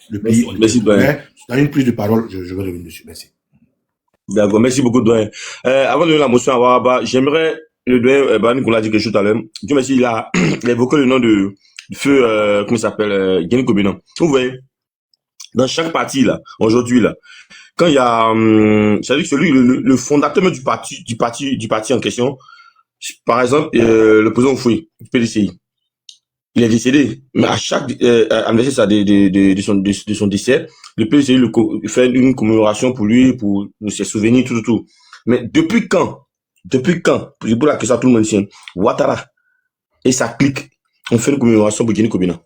le pays. Merci, doyen. Mais dans une prise de parole, je vais revenir dessus. Merci. D'accord, merci beaucoup, doyen. Avant de donner la motion à Waraba, j'aimerais, le doyen Nicolas a dit quelque chose tout à l'heure. Dieu merci, il a évoqué le nom du feu, comment il s'appelle, Guény Kobina. Vous voyez, dans chaque parti, là, aujourd'hui, là, quand il y a, c'est-à-dire que celui, le fondateur même du parti en question, par exemple, le président Oufoué, du PDCI, il est décédé, mais à chaque anniversaire de son décès, le PDCI fait une commémoration pour lui, pour ses souvenirs, tout. Mais depuis quand, pour la question à tout le monde ici, Ouattara et sa clique ont fait une commémoration pour Guény Kobina?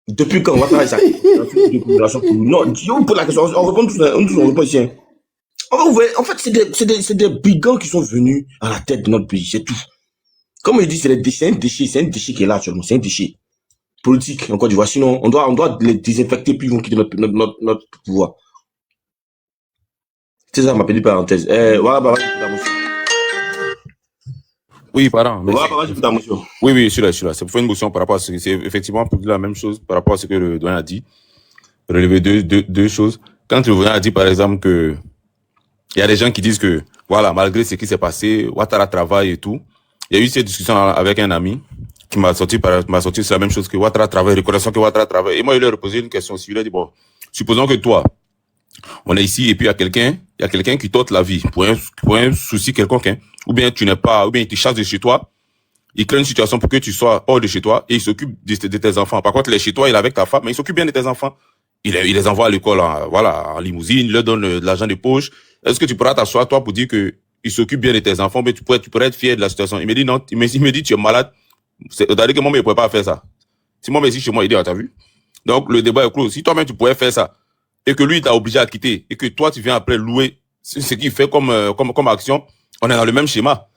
Depuis quand Ouattara et sa clique ont fait une commémoration pour lui? Non, on pose la question, on répond tous, on répond ici. Vous voyez, en fait, c'est des brigands qui sont venus à la tête de notre pays, c'est tout. Comme il dit, c'est un déchet qui est là actuellement, c'est un déchet politique en Côte d'Ivoire. Sinon, on doit les désinfecter puis ils vont quitter notre pouvoir. C'est ça ma petite parenthèse. Voilà, Oui, pardon. Oui, je suis là. C'est pour faire une motion par rapport à ce que c'est effectivement pour dire la même chose par rapport à ce que le doyen a dit. Relever deux choses. Quand le doyen a dit, par exemple, que il y a des gens qui disent que, voilà, malgré ce qui s'est passé, Ouattara travaille et tout. Il y a eu cette discussion avec un ami qui m'a sorti sur la même chose que Ouattara travaille, reconnaissant que Ouattara travaille. Et moi, il lui ai reposé une question. Il lui a dit, bon, supposons que toi, on est ici et puis il y a quelqu'un qui t'ôte la vie pour un souci quelconque, hein. Ou bien il te chasse de chez toi. Il crée une situation pour que tu sois hors de chez toi et il s'occupe de tes enfants. Par contre, il est chez toi, il est avec ta femme, mais il s'occupe bien de tes enfants. Il les envoie à l'école, en limousine, il leur donne de l'argent de poche. Est-ce que tu pourras t'asseoir, toi, pour dire que il s'occupe bien de tes enfants, mais tu pourrais être fier de la situation? Il me dit non, il me dit tu es malade. C'est-à-dire que moi, il pourrait pas faire ça. Si moi, mais si chez moi, il dit, t'as vu? Donc, le débat est clos. Si toi-même, tu pourrais faire ça, et que lui, il t'a obligé à quitter, et que toi, tu viens après louer ce qu'il fait comme action, on est dans le même schéma.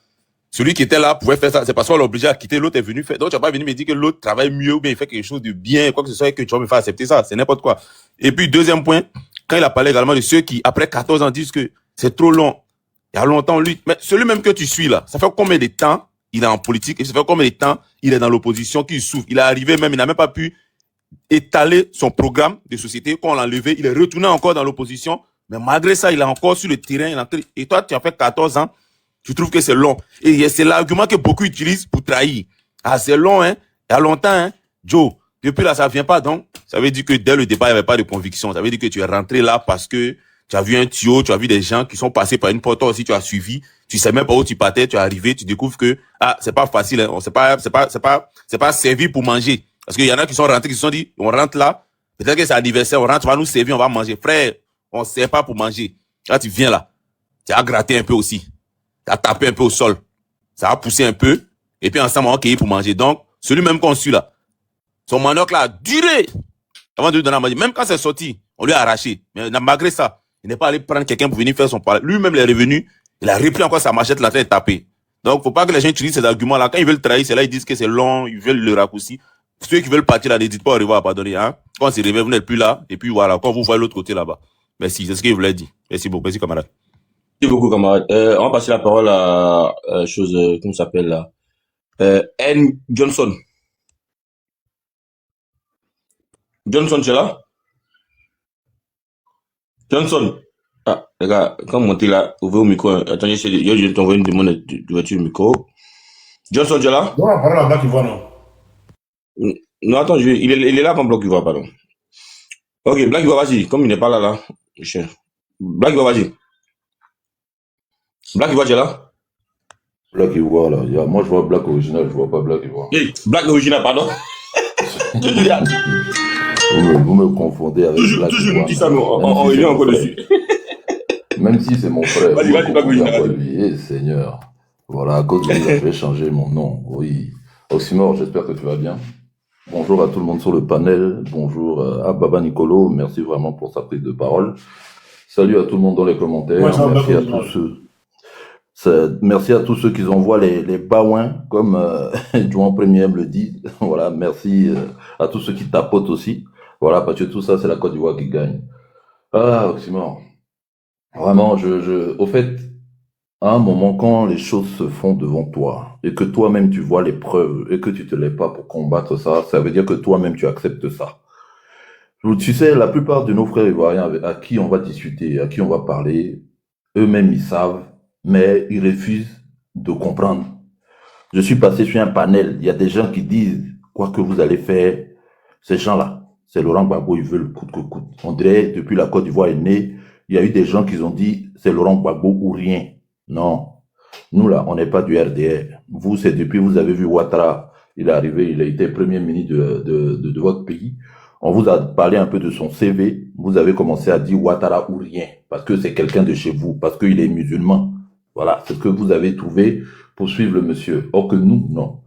Celui qui était là pouvait faire ça. C'est parce qu'on l'a obligé à quitter, l'autre est venu faire. Donc, tu vas pas venir me dire que l'autre travaille mieux ou bien il fait quelque chose de bien, quoi que ce soit, et que tu vas me faire accepter ça. C'est n'importe quoi. Et puis, deuxième point, quand il a parlé également de ceux qui, après 14 ans, disent que c'est trop long. Il y a longtemps, lui. Mais celui même que tu suis là, ça fait combien de temps il est en politique et ça fait combien de temps il est dans l'opposition, qu'il souffre. Il est arrivé même, il n'a même pas pu étaler son programme de société. Quand on l'a enlevé, il est retourné encore dans l'opposition. Mais malgré ça, il est encore sur le terrain. Et toi, tu as fait 14 ans. Tu trouves que c'est long. Et c'est l'argument que beaucoup utilisent pour trahir. Ah, c'est long, hein. Il y a longtemps, hein. Joe, depuis là, ça vient pas. Donc, ça veut dire que dès le départ, il n'y avait pas de conviction. Ça veut dire que tu es rentré là parce que tu as vu un tuyau, tu as vu des gens qui sont passés par une porte, toi aussi, tu as suivi. Tu sais même pas où tu partais, tu es arrivé, tu découvres que, c'est pas facile, hein. C'est pas servi pour manger. Parce qu'il y en a qui sont rentrés, qui se sont dit, on rentre là. Peut-être que c'est anniversaire, on rentre, on va nous servir, on va manger. Frère, on ne sert pas pour manger. Là, tu viens là. Tu as gratté un peu aussi. Tu as tapé un peu au sol. Ça a poussé un peu. Et puis ensemble, on va cueillir pour manger. Donc, celui même qu'on suit là, son manioc là a duré avant de lui donner à manger. Même quand c'est sorti, on lui a arraché. Mais malgré ça, il n'est pas allé prendre quelqu'un pour venir faire son parler. Lui-même, il est revenu. Il a repris encore sa machette, la tête tapée. Donc, faut pas que les gens utilisent ces arguments-là. Quand ils veulent trahir, c'est là, ils disent que c'est long, ils veulent le raccourci. Ceux qui veulent partir là, n'hésitez pas à revoir, à pardonner, hein. Quand c'est réveillé, vous n'êtes plus là. Et puis voilà, quand vous voyez l'autre côté là-bas. Merci, c'est ce que je voulais dire. Merci beaucoup, merci camarade. Merci beaucoup, camarade. On va passer la parole à comment ça s'appelle là? N. Johnson. Johnson, tu es là? Johnson. Ah, les gars, quand vous montez là, ouvrez le micro. Attendez, je vais t'envoyer une demande d'ouverture du micro. Johnson, tu es là? Non, parole à Black Ivoire, non. Non, attends, il est là quand Black Ivoire, pardon. Ok, Black Ivoire, vas-y. Comme il n'est pas là, Black Ivoire, vas-y. Black Ivoire, tu es là? Black Ivoire, là. Moi, je vois Black original, je vois pas Black Ivoire. Hey, Black original, pardon. Vous me confondez avec Black Toujours Ivoire. nous dis ça, nous, on revient encore dessus. Même si c'est mon frère. Vas-y, Black original. Eh, Seigneur. Voilà, à cause de lui, je vais changer mon nom. Oui. Oxymore, j'espère que tu vas bien. Bonjour à tout le monde sur le panel. Bonjour à Baba Nicolo. Merci vraiment pour sa prise de parole. Salut à tout le monde dans les commentaires. Merci à tous ceux qui envoient les baouins, comme Jouan Premier me le dit. Voilà, merci à tous ceux qui tapotent aussi. Voilà, parce que tout ça, c'est la Côte d'Ivoire qui gagne. Ah, Oxymore. Vraiment, au fait, à un moment, quand les choses se font devant toi, et que toi-même tu vois les preuves, et que tu te lèves pas pour combattre ça, ça veut dire que toi-même tu acceptes ça. Donc, tu sais, la plupart de nos frères ivoiriens à qui on va discuter, à qui on va parler, eux-mêmes ils savent, mais ils refusent de comprendre. Je suis passé sur un panel, il y a des gens qui disent, quoi que vous allez faire, ces gens-là, c'est Laurent Gbagbo, ils veulent coûte que coûte. On dirait, depuis la Côte d'Ivoire est née, il y a eu des gens qui ont dit, c'est Laurent Gbagbo ou rien. Non. Nous, là, on n'est pas du RDR. Vous, c'est depuis, vous avez vu Ouattara, il est arrivé, il a été premier ministre de votre pays. On vous a parlé un peu de son CV. Vous avez commencé à dire Ouattara ou rien, parce que c'est quelqu'un de chez vous, parce qu'il est musulman. Voilà, c'est ce que vous avez trouvé pour suivre le monsieur. Or que nous, non.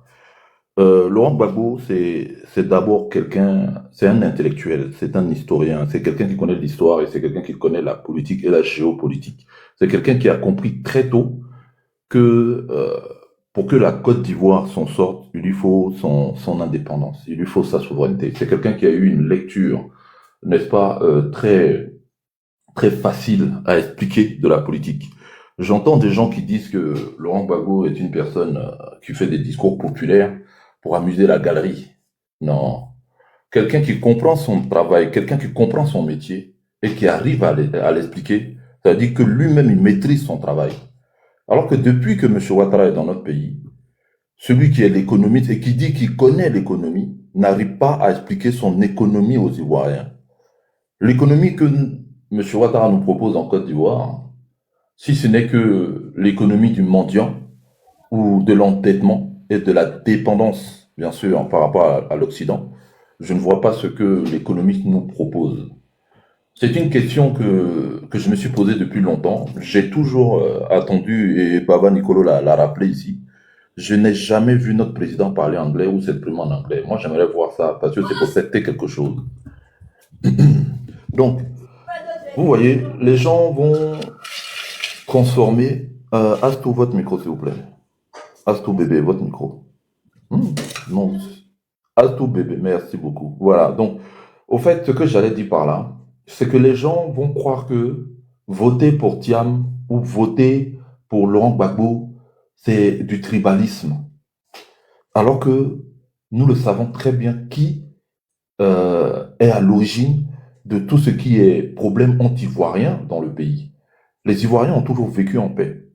Laurent Gbagbo, c'est d'abord quelqu'un, c'est un intellectuel, c'est un historien, c'est quelqu'un qui connaît l'histoire et c'est quelqu'un qui connaît la politique et la géopolitique. C'est quelqu'un qui a compris très tôt que pour que la Côte d'Ivoire s'en sorte, il lui faut son indépendance, il lui faut sa souveraineté. C'est quelqu'un qui a eu une lecture, n'est-ce pas, très très facile à expliquer de la politique. J'entends des gens qui disent que Laurent Gbagbo est une personne qui fait des discours populaires pour amuser la galerie. Non. Quelqu'un qui comprend son travail, quelqu'un qui comprend son métier et qui arrive à l'expliquer, ça veut dire que lui-même, il maîtrise son travail. Alors que depuis que M. Ouattara est dans notre pays, celui qui est l'économiste et qui dit qu'il connaît l'économie n'arrive pas à expliquer son économie aux Ivoiriens. L'économie que M. Ouattara nous propose en Côte d'Ivoire, si ce n'est que l'économie du mendiant ou de l'endettement et de la dépendance, bien sûr, par rapport à l'Occident, je ne vois pas ce que l'économiste nous propose. C'est une question que je me suis posée depuis longtemps. J'ai toujours attendu, et Baba Nicolo l'a rappelé ici, je n'ai jamais vu notre président parler anglais ou s'exprimer en anglais. Moi, j'aimerais voir ça, parce que c'est pour fêter quelque chose. Donc, vous voyez, les gens vont transformer... Astou, votre micro, s'il vous plaît. Astou, bébé, votre micro. Non. Astou, bébé, merci beaucoup. Voilà, donc, au fait, ce que j'allais dire par là, c'est que les gens vont croire que voter pour Thiam ou voter pour Laurent Gbagbo, c'est du tribalisme. Alors que nous le savons très bien qui est à l'origine de tout ce qui est problème anti-ivoirien dans le pays. Les Ivoiriens ont toujours vécu en paix.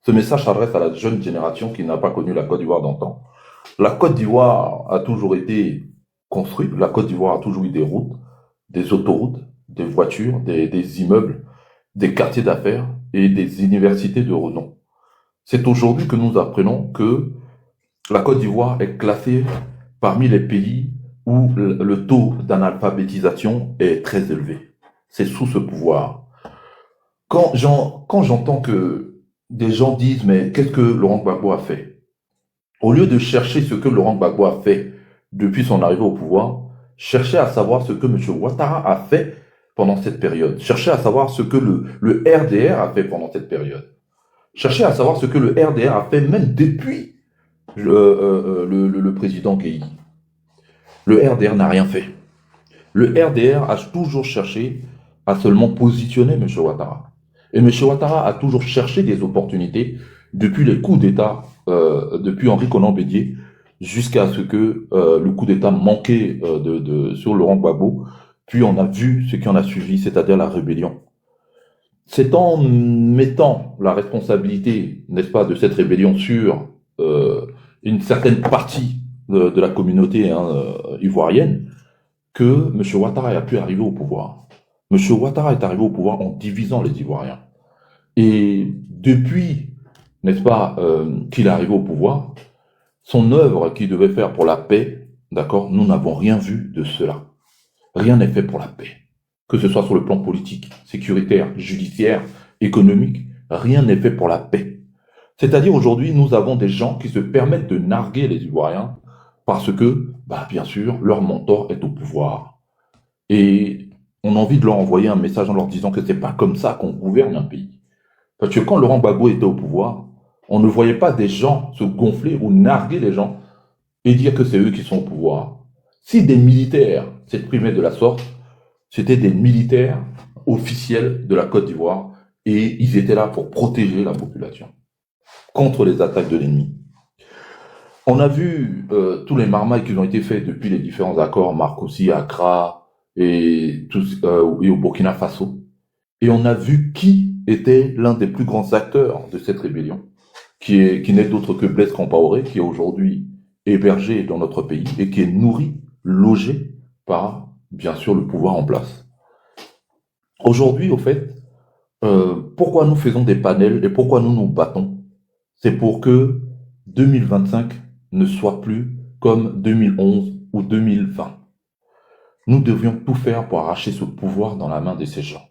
Ce message s'adresse à la jeune génération qui n'a pas connu la Côte d'Ivoire d'antan. La Côte d'Ivoire a toujours été construite, la Côte d'Ivoire a toujours eu des routes, des autoroutes, des voitures, des immeubles, des quartiers d'affaires et des universités de renom. C'est aujourd'hui que nous apprenons que la Côte d'Ivoire est classée parmi les pays où le taux d'analphabétisation est très élevé. C'est sous ce pouvoir. Quand j'entends que des gens disent « mais qu'est-ce que Laurent Gbagbo a fait ?» Au lieu de chercher ce que Laurent Gbagbo a fait depuis son arrivée au pouvoir, cherchez à savoir ce que M. Ouattara a fait pendant cette période. Cherchez à savoir ce que le RDR a fait pendant cette période. Cherchez à savoir ce que le RDR a fait même depuis le président Gueye. Le RDR n'a rien fait. Le RDR a toujours cherché à seulement positionner M. Ouattara. Et M. Ouattara a toujours cherché des opportunités depuis les coups d'État, depuis Henri Konan Bédié, jusqu'à ce que le coup d'État manquait sur Laurent Gbagbo. Puis on a vu ce qui en a suivi, c'est-à-dire la rébellion. C'est en mettant la responsabilité, n'est-ce pas, de cette rébellion sur une certaine partie de la communauté ivoirienne que M. Ouattara a pu arriver au pouvoir. M. Ouattara est arrivé au pouvoir en divisant les Ivoiriens. Et depuis, n'est-ce pas, qu'il est arrivé au pouvoir, son œuvre qu'il devait faire pour la paix, d'accord, nous n'avons rien vu de cela. Rien n'est fait pour la paix. Que ce soit sur le plan politique, sécuritaire, judiciaire, économique, rien n'est fait pour la paix. C'est-à-dire aujourd'hui, nous avons des gens qui se permettent de narguer les Ivoiriens parce que, bien sûr, leur mentor est au pouvoir. Et on a envie de leur envoyer un message en leur disant que c'est pas comme ça qu'on gouverne un pays. Parce que quand Laurent Gbagbo était au pouvoir, on ne voyait pas des gens se gonfler ou narguer les gens et dire que c'est eux qui sont au pouvoir. Si des militaires s'exprimaient de la sorte, c'était des militaires officiels de la Côte d'Ivoire et ils étaient là pour protéger la population contre les attaques de l'ennemi. On a vu tous les marmailles qui ont été faits depuis les différents accords, Marcoussis, Accra, et au Burkina Faso. Et on a vu qui était l'un des plus grands acteurs de cette rébellion, qui n'est d'autre que Blaise Compaoré, qui est aujourd'hui hébergé dans notre pays et qui est nourri, logé par, bien sûr, le pouvoir en place. Aujourd'hui, au fait, pourquoi nous faisons des panels et pourquoi nous nous battons? C'est pour que 2025 ne soit plus comme 2011 ou 2020. Nous devions tout faire pour arracher ce pouvoir dans la main de ces gens.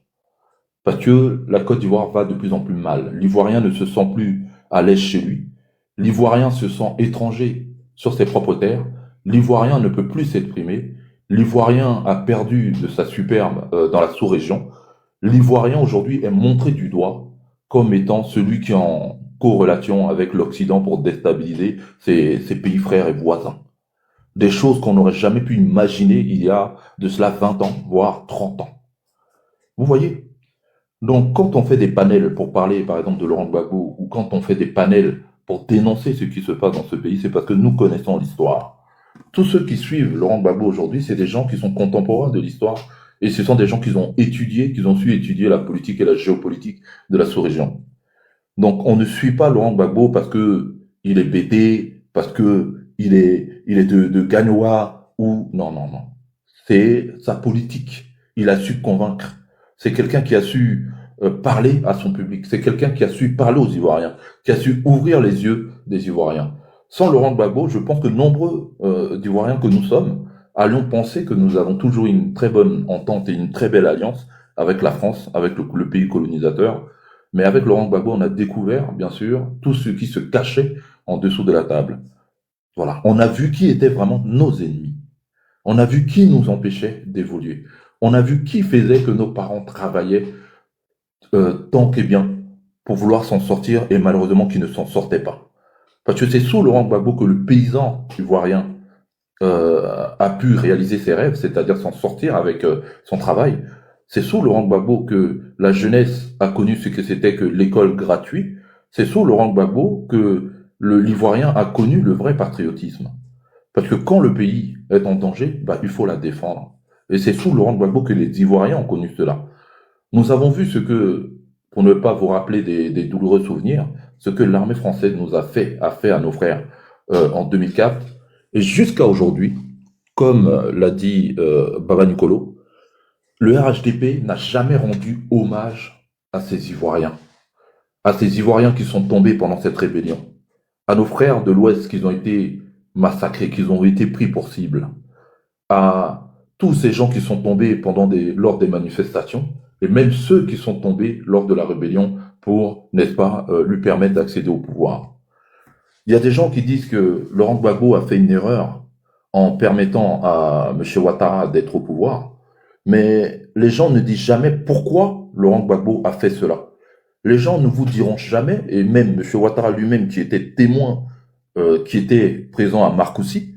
Parce que la Côte d'Ivoire va de plus en plus mal. L'Ivoirien ne se sent plus à l'aise chez lui. L'Ivoirien se sent étranger sur ses propres terres. L'Ivoirien ne peut plus s'exprimer. L'Ivoirien a perdu de sa superbe dans la sous-région. L'Ivoirien aujourd'hui est montré du doigt comme étant celui qui est en corrélation avec l'Occident pour déstabiliser ses pays frères et voisins. Des choses qu'on n'aurait jamais pu imaginer il y a de cela 20 ans, voire 30 ans. Vous voyez? Donc, quand on fait des panels pour parler, par exemple, de Laurent Gbagbo, ou quand on fait des panels pour dénoncer ce qui se passe dans ce pays, c'est parce que nous connaissons l'histoire. Tous ceux qui suivent Laurent Gbagbo aujourd'hui, c'est des gens qui sont contemporains de l'histoire, et ce sont des gens qui ont su étudier la politique et la géopolitique de la sous-région. Donc, on ne suit pas Laurent Gbagbo parce que il est bêté, parce que il est de Gagnoa, ou non. C'est sa politique. Il a su convaincre. C'est quelqu'un qui a su parler à son public. C'est quelqu'un qui a su parler aux Ivoiriens, qui a su ouvrir les yeux des Ivoiriens. Sans Laurent Gbagbo, je pense que nombreux d'Ivoiriens que nous sommes allions penser que nous avons toujours une très bonne entente et une très belle alliance avec la France, avec le pays colonisateur. Mais avec Laurent Gbagbo, on a découvert, bien sûr, tout ce qui se cachait en dessous de la table. Voilà. On a vu qui étaient vraiment nos ennemis. On a vu qui nous empêchait d'évoluer. On a vu qui faisait que nos parents travaillaient tant et bien pour vouloir s'en sortir et malheureusement qui ne s'en sortaient pas. Parce que c'est sous Laurent Gbagbo que le paysan ivoirien a pu réaliser ses rêves, c'est-à-dire s'en sortir avec son travail. C'est sous Laurent Gbagbo que la jeunesse a connu ce que c'était que l'école gratuite. C'est sous Laurent Gbagbo que l'Ivoirien a connu le vrai patriotisme. Parce que quand le pays est en danger, il faut la défendre. Et c'est sous Laurent Gbagbo que les Ivoiriens ont connu cela. Nous avons vu ce que, pour ne pas vous rappeler des douloureux souvenirs, ce que l'armée française nous a fait à nos frères en 2004. Et jusqu'à aujourd'hui, comme l'a dit Baba Nicolo, le RHDP n'a jamais rendu hommage à ces Ivoiriens qui sont tombés pendant cette rébellion, à nos frères de l'Ouest qui ont été massacrés, qui ont été pris pour cible, à tous ces gens qui sont tombés lors des manifestations, et même ceux qui sont tombés lors de la rébellion pour, n'est-ce pas, lui permettre d'accéder au pouvoir. Il y a des gens qui disent que Laurent Gbagbo a fait une erreur en permettant à M. Ouattara d'être au pouvoir, mais les gens ne disent jamais pourquoi Laurent Gbagbo a fait cela. Les gens ne vous diront jamais, et même M. Ouattara lui-même qui était témoin, qui était présent à Marcoussis,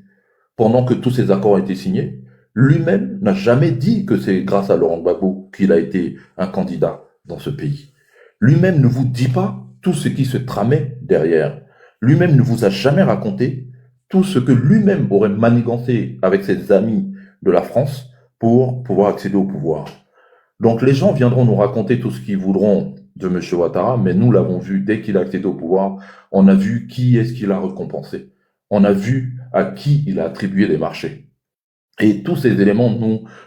pendant que tous ces accords ont été signés, lui-même n'a jamais dit que c'est grâce à Laurent Gbagbo qu'il a été un candidat dans ce pays. Lui-même ne vous dit pas tout ce qui se tramait derrière. Lui-même ne vous a jamais raconté tout ce que lui-même aurait manigancé avec ses amis de la France pour pouvoir accéder au pouvoir. Donc les gens viendront nous raconter tout ce qu'ils voudront de M. Ouattara, mais nous l'avons vu dès qu'il a accédé au pouvoir, on a vu qui est-ce qu'il a récompensé. On a vu à qui il a attribué les marchés. Et tous ces éléments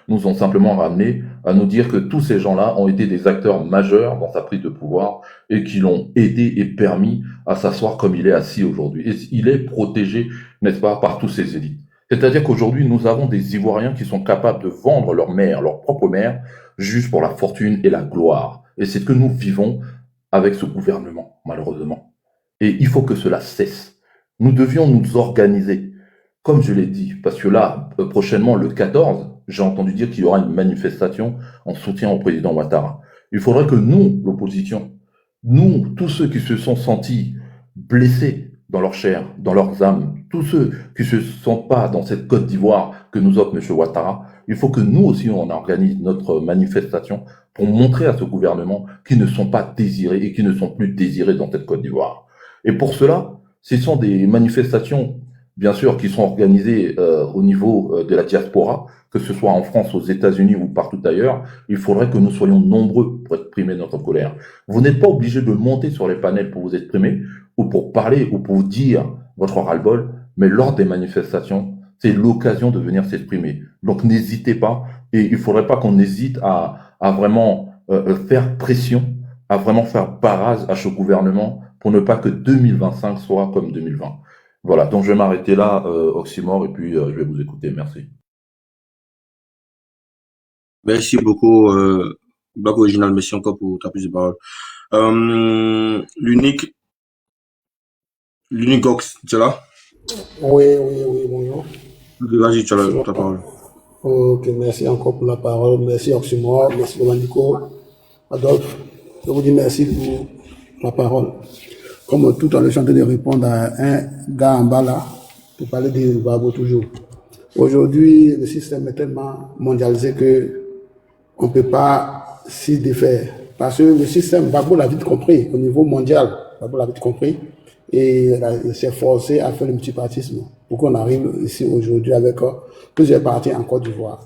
nous ont simplement ramené à nous dire que tous ces gens-là ont été des acteurs majeurs dans sa prise de pouvoir et qui l'ont aidé et permis à s'asseoir comme il est assis aujourd'hui. Et il est protégé, n'est-ce pas, par tous ces élites. C'est-à-dire qu'aujourd'hui, nous avons des Ivoiriens qui sont capables de vendre leur mère, leur propre mère, juste pour la fortune et la gloire. Et c'est ce que nous vivons avec ce gouvernement, malheureusement. Et il faut que cela cesse. Nous devions nous organiser. Comme je l'ai dit, parce que là, prochainement, le 14, j'ai entendu dire qu'il y aura une manifestation en soutien au président Ouattara. Il faudrait que nous, l'opposition, nous, tous ceux qui se sont sentis blessés dans leur chair, dans leurs âmes, tous ceux qui ne se sentent pas dans cette Côte d'Ivoire que nous offre M. Ouattara, il faut que nous aussi, on organise notre manifestation pour montrer à ce gouvernement qu'ils ne sont pas désirés et qu'ils ne sont plus désirés dans cette Côte d'Ivoire. Et pour cela, ce sont des manifestations bien sûr, qui sont organisés au niveau de la diaspora, que ce soit en France, aux États-Unis ou partout ailleurs, il faudrait que nous soyons nombreux pour exprimer notre colère. Vous n'êtes pas obligé de monter sur les panels pour vous exprimer ou pour parler ou pour dire votre ras-le-bol, mais lors des manifestations, c'est l'occasion de venir s'exprimer. Donc n'hésitez pas, et il faudrait pas qu'on hésite à vraiment faire pression, à vraiment faire barrage à ce gouvernement pour ne pas que 2025 soit comme 2020. Voilà, donc je vais m'arrêter là, Oxymore, et puis je vais vous écouter. Merci. Merci beaucoup, Black Original, merci encore pour ta prise de parole. L'unique Ox, tu es là? Oui, bonjour. Vas-y, tu as ta parole. Ok, merci encore pour la parole. Merci Oxymore, merci Nico, Adolphe. Je vous dis merci pour la parole. Comme tout à l'heure, je suis en train de répondre à un gars en bas là, pour parler des Gbagbo toujours. Aujourd'hui, le système est tellement mondialisé que on ne peut pas s'y défaire. Parce que le système, Gbagbo l'a vite compris, au niveau mondial, Gbagbo l'a vite compris, et il s'est forcé à faire le multipartisme pour qu'on arrive ici aujourd'hui avec plusieurs partis en Côte d'Ivoire.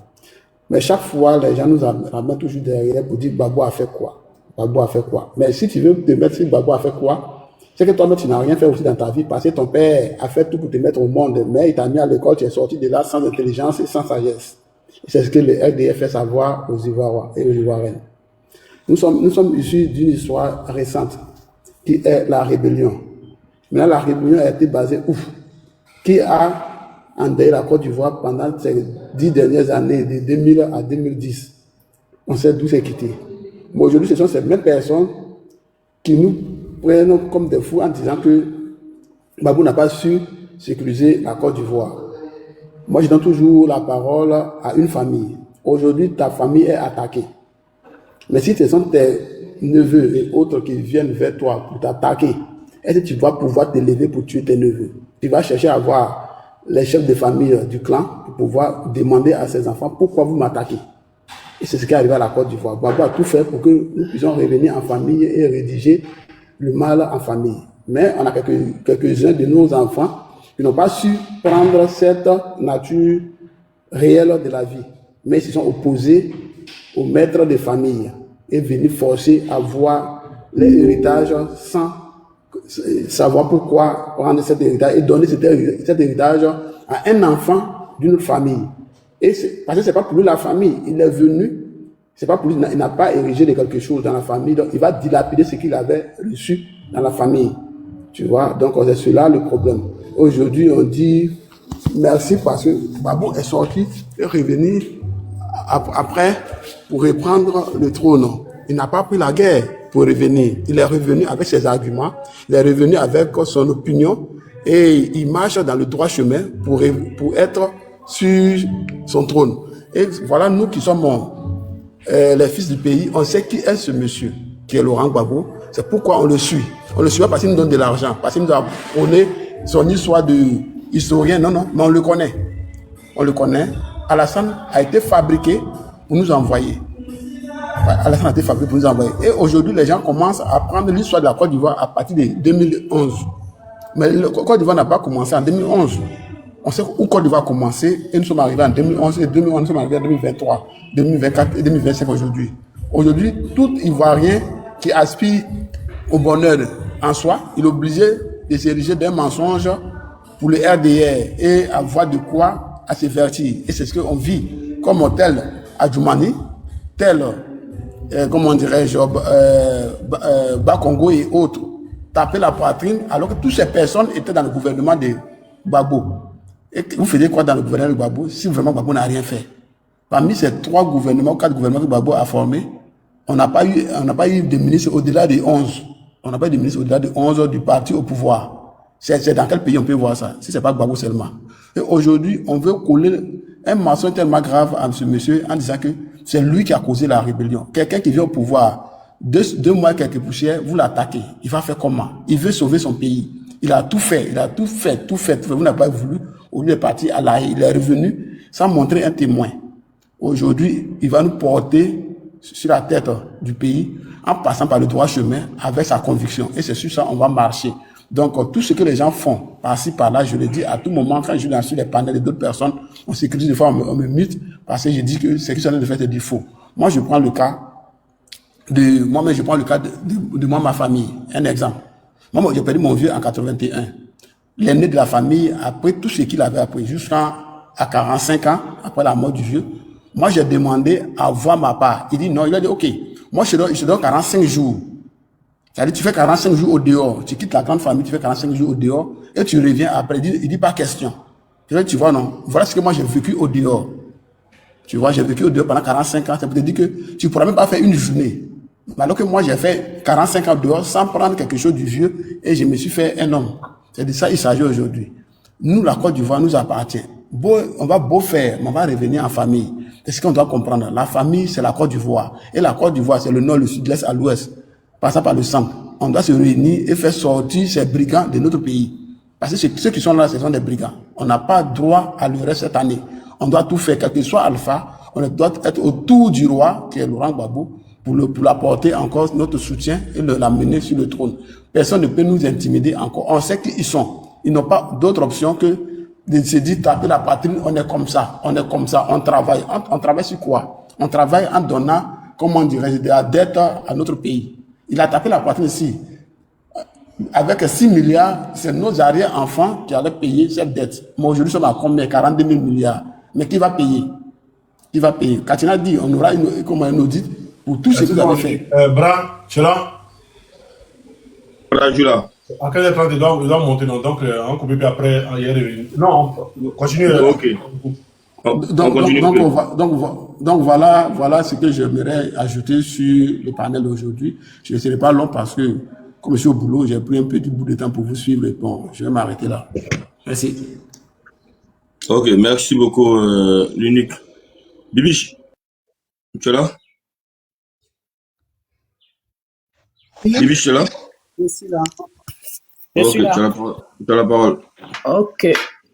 Mais chaque fois, les gens nous ramènent toujours derrière pour dire Gbagbo a fait quoi. Gbagbo a fait quoi. Mais si tu veux te mettre sur Gbagbo a fait quoi, c'est que toi-même, tu n'as rien fait aussi dans ta vie, parce que ton père a fait tout pour te mettre au monde, mais il t'a mis à l'école, tu es sorti de là sans intelligence et sans sagesse. C'est ce que le RDF fait savoir aux Ivoiriens et aux Ivoiriennes. Nous sommes issus d'une histoire récente, qui est la rébellion. Maintenant, la rébellion a été basée ouf. Qui a endeuillé la Côte d'Ivoire pendant ces 10 dernières années, de 2000 à 2010. On sait d'où c'est quitté. Mais aujourd'hui, ce sont ces mêmes personnes qui nous prennent comme des fous en disant que Gbagbo n'a pas su sécuriser la Côte d'Ivoire. Moi, je donne toujours la parole à une famille. Aujourd'hui, ta famille est attaquée. Mais si ce sont tes neveux et autres qui viennent vers toi pour t'attaquer, est-ce que tu vas pouvoir te lever pour tuer tes neveux? Tu vas chercher à voir les chefs de famille du clan pour pouvoir demander à ses enfants pourquoi vous m'attaquez. Et c'est ce qui est arrivé à la Côte d'Ivoire. Gbagbo a tout fait pour que nous puissions revenir en famille et rédiger le mal en famille. Mais on a quelques-uns de nos enfants qui n'ont pas su prendre cette nature réelle de la vie, mais ils se sont opposés aux maîtres de famille et venus forcer à voir les héritages sans savoir pourquoi prendre cet héritage et donner cet héritage à un enfant d'une autre famille. Et parce que c'est pas pour lui la famille, il est venu, c'est pas pour lui, il n'a pas érigé de quelque chose dans la famille, donc il va dilapider ce qu'il avait reçu dans la famille. Tu vois, donc c'est cela le problème. Aujourd'hui, on dit merci parce que Gbagbo est sorti et revenu après pour reprendre le trône. Il n'a pas pris la guerre pour revenir. Il est revenu avec ses arguments, il est revenu avec son opinion et il marche dans le droit chemin pour être sur son trône. Et voilà, nous qui sommes les fils du pays, on sait qui est ce monsieur, qui est Laurent Gbagbo. C'est pourquoi on le suit. On le suit pas parce qu'il nous donne de l'argent, parce qu'il nous a prôné son histoire de historien, non, mais on le connaît. On le connaît. Alassane a été fabriqué pour nous envoyer. Alassane a été fabriqué pour nous envoyer. Et aujourd'hui, les gens commencent à prendre l'histoire de la Côte d'Ivoire à partir de 2011. Mais la Côte d'Ivoire n'a pas commencé en 2011. On sait où Côte d'Ivoire a commencé et nous sommes arrivés en 2011 et 2011, nous sommes arrivés en 2023, 2024 et 2025 aujourd'hui. Aujourd'hui, tout Ivoirien qui aspire au bonheur en soi, il est obligé de s'ériger d'un mensonge pour le RDR et avoir de quoi à se vertir. Et c'est ce qu'on vit comme tel Adjoumani, tel, comment dirais-je, Bakongo et autres, taper la poitrine alors que toutes ces personnes étaient dans le gouvernement de Gbagbo. Et vous faisiez quoi dans le gouvernement de Gbagbo si vraiment Gbagbo n'a rien fait? Parmi ces 3 gouvernements, 4 gouvernements que Gbagbo a formés, on n'a pas eu de ministre au-delà de 11. On n'a pas eu de ministre au-delà de 11 du parti au pouvoir. C'est dans quel pays on peut voir ça? Si c'est pas Gbagbo seulement. Et aujourd'hui, on veut coller un mensonge tellement grave à ce monsieur en disant que c'est lui qui a causé la rébellion. Quelqu'un qui vient au pouvoir, 2 mois, quelques poussières, vous l'attaquez. Il va faire comment? Il veut sauver son pays. Il a tout fait. Vous n'avez pas voulu. Au lieu de partir à la haie, il est revenu sans montrer un témoin. Aujourd'hui, il va nous porter sur la tête du pays en passant par le droit chemin avec sa conviction. Et c'est sur ça qu'on va marcher. Donc, tout ce que les gens font, par-ci, par-là, je le dis à tout moment, quand je suis sur les panels d'autres personnes, on s'écrit des fois, on me mute, parce que je dis que ce qu'ils sont en train de faire, c'est du faux. Moi, je prends le cas de moi-même, je prends le cas de moi, ma famille. Un exemple. Moi, j'ai perdu mon vieux en 81. L'aîné de la famille, après tout ce qu'il avait appris, jusqu'à 45 ans, après la mort du vieux, moi, j'ai demandé à voir ma part. Il dit non, il a dit, OK, moi, je te donne 45 jours. C'est-à-dire, tu fais 45 jours au dehors. Tu quittes la grande famille, tu fais 45 jours au dehors, et tu reviens après. Il dit pas question. Tu vois, non. Voilà ce que moi, j'ai vécu au dehors. Tu vois, j'ai vécu au dehors pendant 45 ans. Ça peut te dire que tu ne pourras même pas faire une journée. Alors que moi, j'ai fait 45 ans dehors sans prendre quelque chose du vieux et je me suis fait un homme. C'est de ça qu'il s'agit aujourd'hui. Nous, la Côte d'Ivoire nous appartient. On va beau faire, mais on va revenir en famille. C'est ce qu'on doit comprendre. La famille, c'est la Côte d'Ivoire. Et la Côte d'Ivoire, c'est le nord, le sud, l'est à l'ouest. Passant par le centre. On doit se réunir et faire sortir ces brigands de notre pays. Parce que ceux qui sont là, ce sont des brigands. On n'a pas droit à le reste cette année. On doit tout faire, quel que soit Alpha. On doit être autour du roi, qui est Laurent Gbagbo, pour l'apporter encore notre soutien et l'amener sur le trône. Personne ne peut nous intimider encore. On sait qui ils sont. Ils n'ont pas d'autre option que de se dire taper la poitrine, on est comme ça, on travaille. On travaille sur quoi? On travaille en donnant, comment dirais-je, de la dette à notre pays. Il a tapé la poitrine ici. Avec 6 milliards, c'est nos arrière-enfants qui allaient payer cette dette. Mais aujourd'hui, nous sommes à combien? 42 000 milliards. Mais qui va payer? Qui va payer? Katina dit, on aura un audit pour tout ce que vous avez fait. Bra, tu es là? Voilà, je suis là. À 15h30, il doit monter, non? Donc, on coupe, puis après, il est revenu. Non, continue. Ok. Donc voilà ce que j'aimerais ajouter sur le panel d'aujourd'hui. Je ne serai pas long parce que, comme je suis au boulot, j'ai pris un petit bout de temps pour vous suivre. Et bon, je vais m'arrêter là. Merci. Ok, merci beaucoup, l'unique. Bibiche, tu es là? Bibiche, tu es là? Je suis là. Ok, tu as la parole. Ok.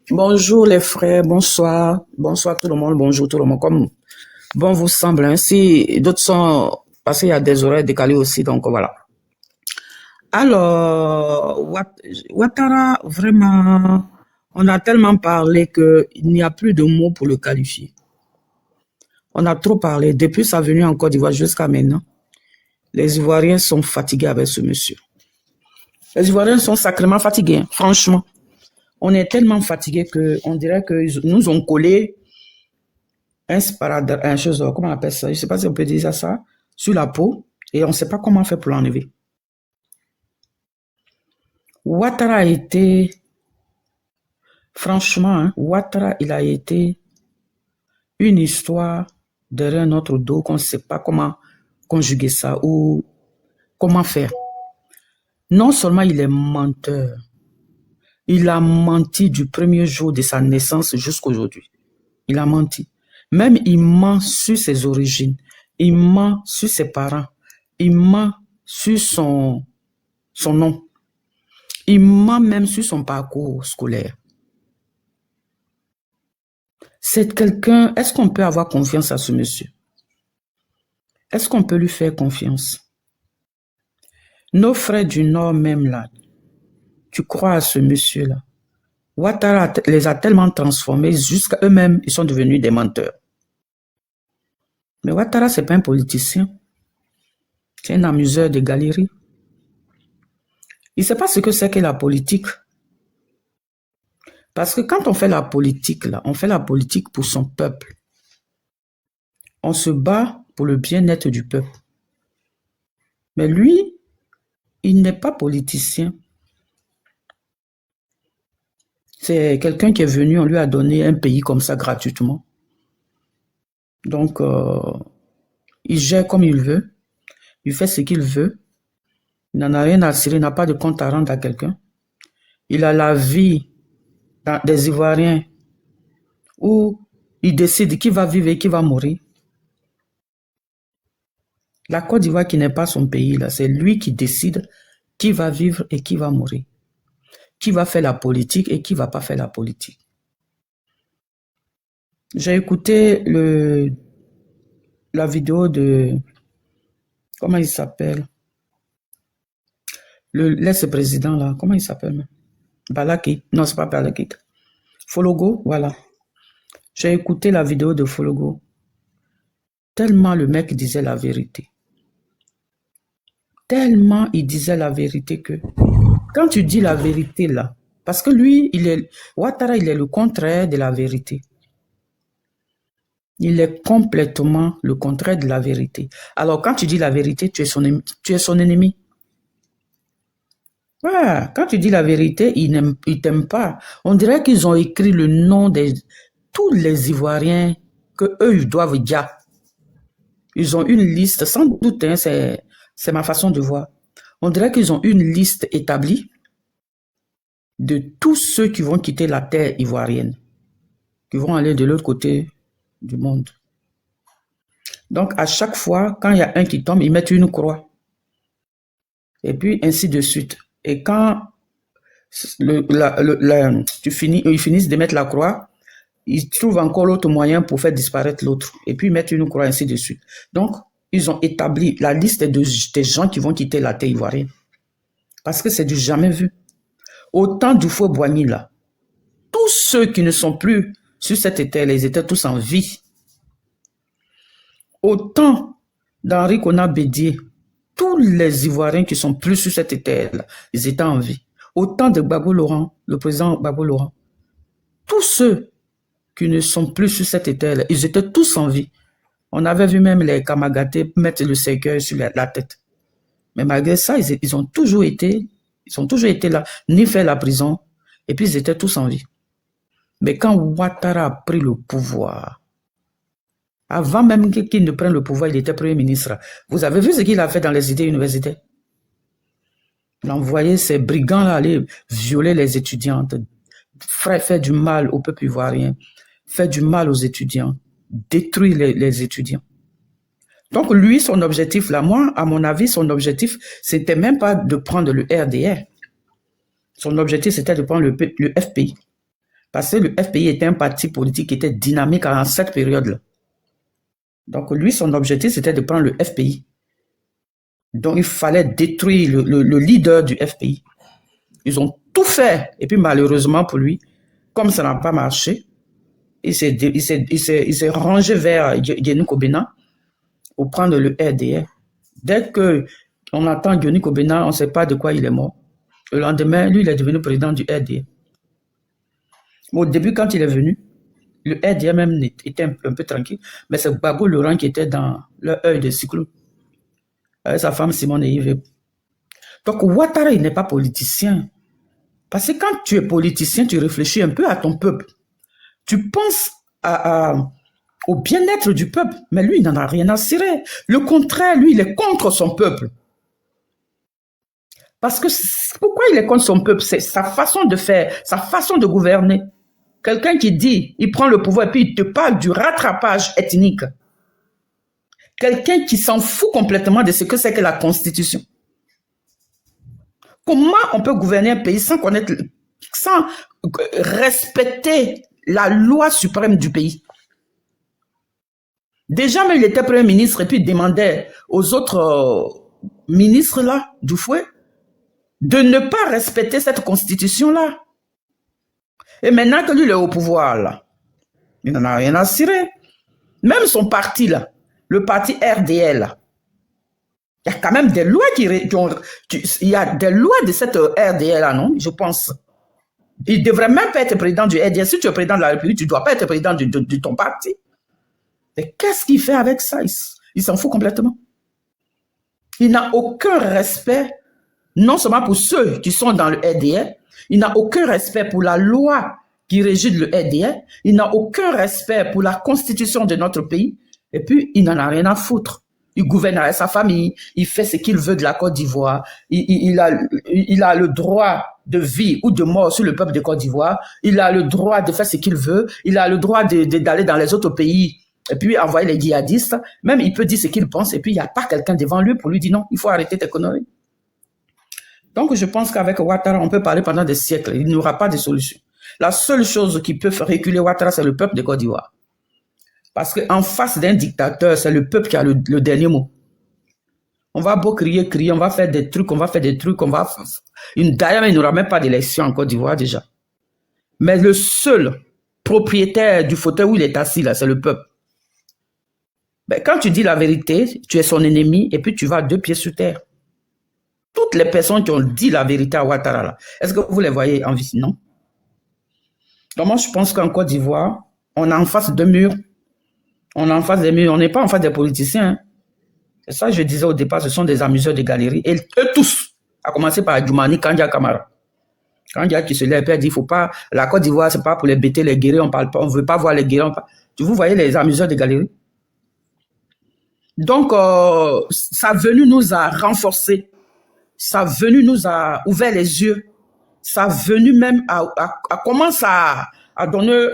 Bonjour les frères, bonsoir. Bonsoir tout le monde, bonjour tout le monde. Comme bon vous semble, hein. Si d'autres sont passés, il y a des oreilles décalées aussi, donc voilà. Alors, Ouattara, vraiment, on a tellement parlé qu'il n'y a plus de mots pour le qualifier. On a trop parlé. Depuis sa venue en Côte d'Ivoire jusqu'à maintenant, les Ivoiriens sont fatigués avec ce monsieur. Les Ivoiriens sont sacrément fatigués, hein, franchement. On est tellement fatigués qu'on dirait qu'ils nous ont collé un sparadrap, comment on appelle ça? Je ne sais pas si on peut dire ça, sur la peau, et on ne sait pas comment faire pour l'enlever. Ouattara a été, franchement, hein, Ouattara, il a été une histoire derrière notre dos qu'on ne sait pas comment conjuguer ça ou comment faire. Non seulement il est menteur, il a menti du premier jour de sa naissance jusqu'à aujourd'hui. Il a menti. Même il ment sur ses origines, il ment sur ses parents, il ment sur son nom, il ment même sur son parcours scolaire. C'est quelqu'un, est-ce qu'on peut avoir confiance à ce monsieur? Est-ce qu'on peut lui faire confiance? Nos frères du Nord même là, tu crois à ce monsieur-là? Ouattara les a tellement transformés jusqu'à eux-mêmes, ils sont devenus des menteurs. Mais Ouattara, ce n'est pas un politicien. C'est un amuseur de galerie. Il ne sait pas ce que c'est que la politique. Parce que quand on fait la politique, là, on fait la politique pour son peuple. On se bat pour le bien-être du peuple. Mais lui, il n'est pas politicien. C'est quelqu'un qui est venu, on lui a donné un pays comme ça gratuitement. Donc, il gère comme il veut. Il fait ce qu'il veut. Il n'en a rien à cirer, il n'a pas de compte à rendre à quelqu'un. Il a la vie des Ivoiriens où il décide qui va vivre et qui va mourir. La Côte d'Ivoire qui n'est pas son pays, là, c'est lui qui décide qui va vivre et qui va mourir. Qui va faire la politique et qui ne va pas faire la politique. J'ai écouté la vidéo de... Comment il s'appelle? l'ex-président là, comment il s'appelle? Balakit. Non, c'est pas Balakit. Fologo, voilà. J'ai écouté la vidéo de Fologo. Tellement le mec disait la vérité. Tellement il disait la vérité que quand tu dis la vérité là, parce que lui, Ouattara, il est le contraire de la vérité. Il est complètement le contraire de la vérité. Alors quand tu dis la vérité, tu es son ennemi. Ouais, quand tu dis la vérité, ils t'aiment pas. On dirait qu'ils ont écrit le nom de tous les Ivoiriens que eux ils doivent dire. Ils ont une liste, sans doute, hein, c'est ma façon de voir. On dirait qu'ils ont une liste établie de tous ceux qui vont quitter la terre ivoirienne, qui vont aller de l'autre côté du monde. Donc, à chaque fois, quand il y a un qui tombe, ils mettent une croix. Et puis, ainsi de suite. Et quand ils finissent de mettre la croix, ils trouvent encore l'autre moyen pour faire disparaître l'autre. Et puis, ils mettent une croix, ainsi de suite. Donc, ils ont établi la liste des gens qui vont quitter la terre ivoirienne. Parce que c'est du jamais vu. Autant du faux Boigny là, tous ceux qui ne sont plus sur cette terre, ils étaient tous en vie. Autant d'Henri Konan Bédié, tous les Ivoiriens qui sont plus sur cette terre là, ils étaient en vie. Autant de Gbagbo Laurent, le président Gbagbo Laurent, tous ceux qui ne sont plus sur cette terre là, ils étaient tous en vie. On avait vu même les Kamagaté mettre le cercueil sur la tête. Mais malgré ça, ils ont toujours été là, ni fait la prison, et puis ils étaient tous en vie. Mais quand Ouattara a pris le pouvoir, avant même qu'il ne prenne le pouvoir, il était Premier ministre. Vous avez vu ce qu'il a fait dans les idées universitaires? Il a envoyé ces brigands-là aller violer les étudiantes, faire du mal au peuple ivoirien, faire du mal aux étudiants, détruire les étudiants. Donc lui, son objectif, là, moi, à mon avis, son objectif, c'était même pas de prendre le RDR. Son objectif, c'était de prendre le FPI. Parce que le FPI était un parti politique qui était dynamique en cette période-là. Donc lui, son objectif, c'était de prendre le FPI. Donc il fallait détruire le leader du FPI. Ils ont tout fait. Et puis malheureusement pour lui, comme ça n'a pas marché, il s'est rangé vers Guénou Kobena pour prendre le RDR. Dès qu'on attend Guénou Kobena, on ne sait pas de quoi il est mort. Le lendemain, lui, il est devenu président du RDR. Au début, quand il est venu, le RDR même était un peu tranquille, mais c'est Gbagbo Laurent qui était dans leur œil de cyclone, avec sa femme Simone et Yves. Donc Ouattara, il n'est pas politicien. Parce que quand tu es politicien, tu réfléchis un peu à ton peuple. Tu penses au bien-être du peuple, mais lui, il n'en a rien à cirer. Le contraire, lui, il est contre son peuple. Parce que pourquoi il est contre son peuple? C'est sa façon de faire, sa façon de gouverner. Quelqu'un qui dit, il prend le pouvoir et puis il te parle du rattrapage ethnique. Quelqu'un qui s'en fout complètement de ce que c'est que la Constitution. Comment on peut gouverner un pays sans connaître, sans respecter la loi suprême du pays? Déjà, même il était Premier ministre et puis il demandait aux autres ministres là, du fouet, de ne pas respecter cette constitution-là. Et maintenant que lui, il est au pouvoir, là, il n'en a rien à cirer. Même son parti, là, le parti RDL, là, il y a quand même des lois il y a des lois de cette RDL, là, non? Je pense. Il ne devrait même pas être président du RDL. Si tu es président de la République, tu ne dois pas être président de ton parti. Et qu'est-ce qu'il fait avec ça? Il s'en fout complètement. Il n'a aucun respect, non seulement pour ceux qui sont dans le RDR, il n'a aucun respect pour la loi qui régit le RDR, il n'a aucun respect pour la constitution de notre pays, et puis il n'en a rien à foutre. Il gouverne avec sa famille, il fait ce qu'il veut de la Côte d'Ivoire, il a le droit de vie ou de mort sur le peuple de Côte d'Ivoire, il a le droit de faire ce qu'il veut, il a le droit d'aller dans les autres pays et puis envoyer les djihadistes, même il peut dire ce qu'il pense, et puis il n'y a pas quelqu'un devant lui pour lui dire non, il faut arrêter tes conneries. Donc je pense qu'avec Ouattara, on peut parler pendant des siècles, il n'y aura pas de solution. La seule chose qui peut faire reculer Ouattara, c'est le peuple de Côte d'Ivoire. Parce qu'en face d'un dictateur, c'est le peuple qui a le dernier mot. On va beau crier, on va faire des trucs, D'ailleurs, il n'y aura même pas d'élection en Côte d'Ivoire déjà. Mais le seul propriétaire du fauteuil où il est assis, là, c'est le peuple. Ben, quand tu dis la vérité, tu es son ennemi et puis tu vas 2 pieds sur terre. Toutes les personnes qui ont dit la vérité à Ouattara, là, est-ce que vous les voyez en vie? Non. Donc moi, je pense qu'en Côte d'Ivoire, on est en face de murs. On est en face des murs. On n'est pas en face des politiciens. Hein. C'est ça que je disais au départ, ce sont des amuseurs de galeries. Et eux tous, à commencer par Djoumani Kandia Kamara. Kandia qui se lève et dit, il faut pas, la Côte d'Ivoire, c'est pas pour les bêter, les guerriers, on parle pas, on veut pas voir les guerriers. Vous voyez les amuseurs de galeries? Donc, sa venue nous a renforcés. Sa venue nous a ouvert les yeux. Sa venue même a commencé à donner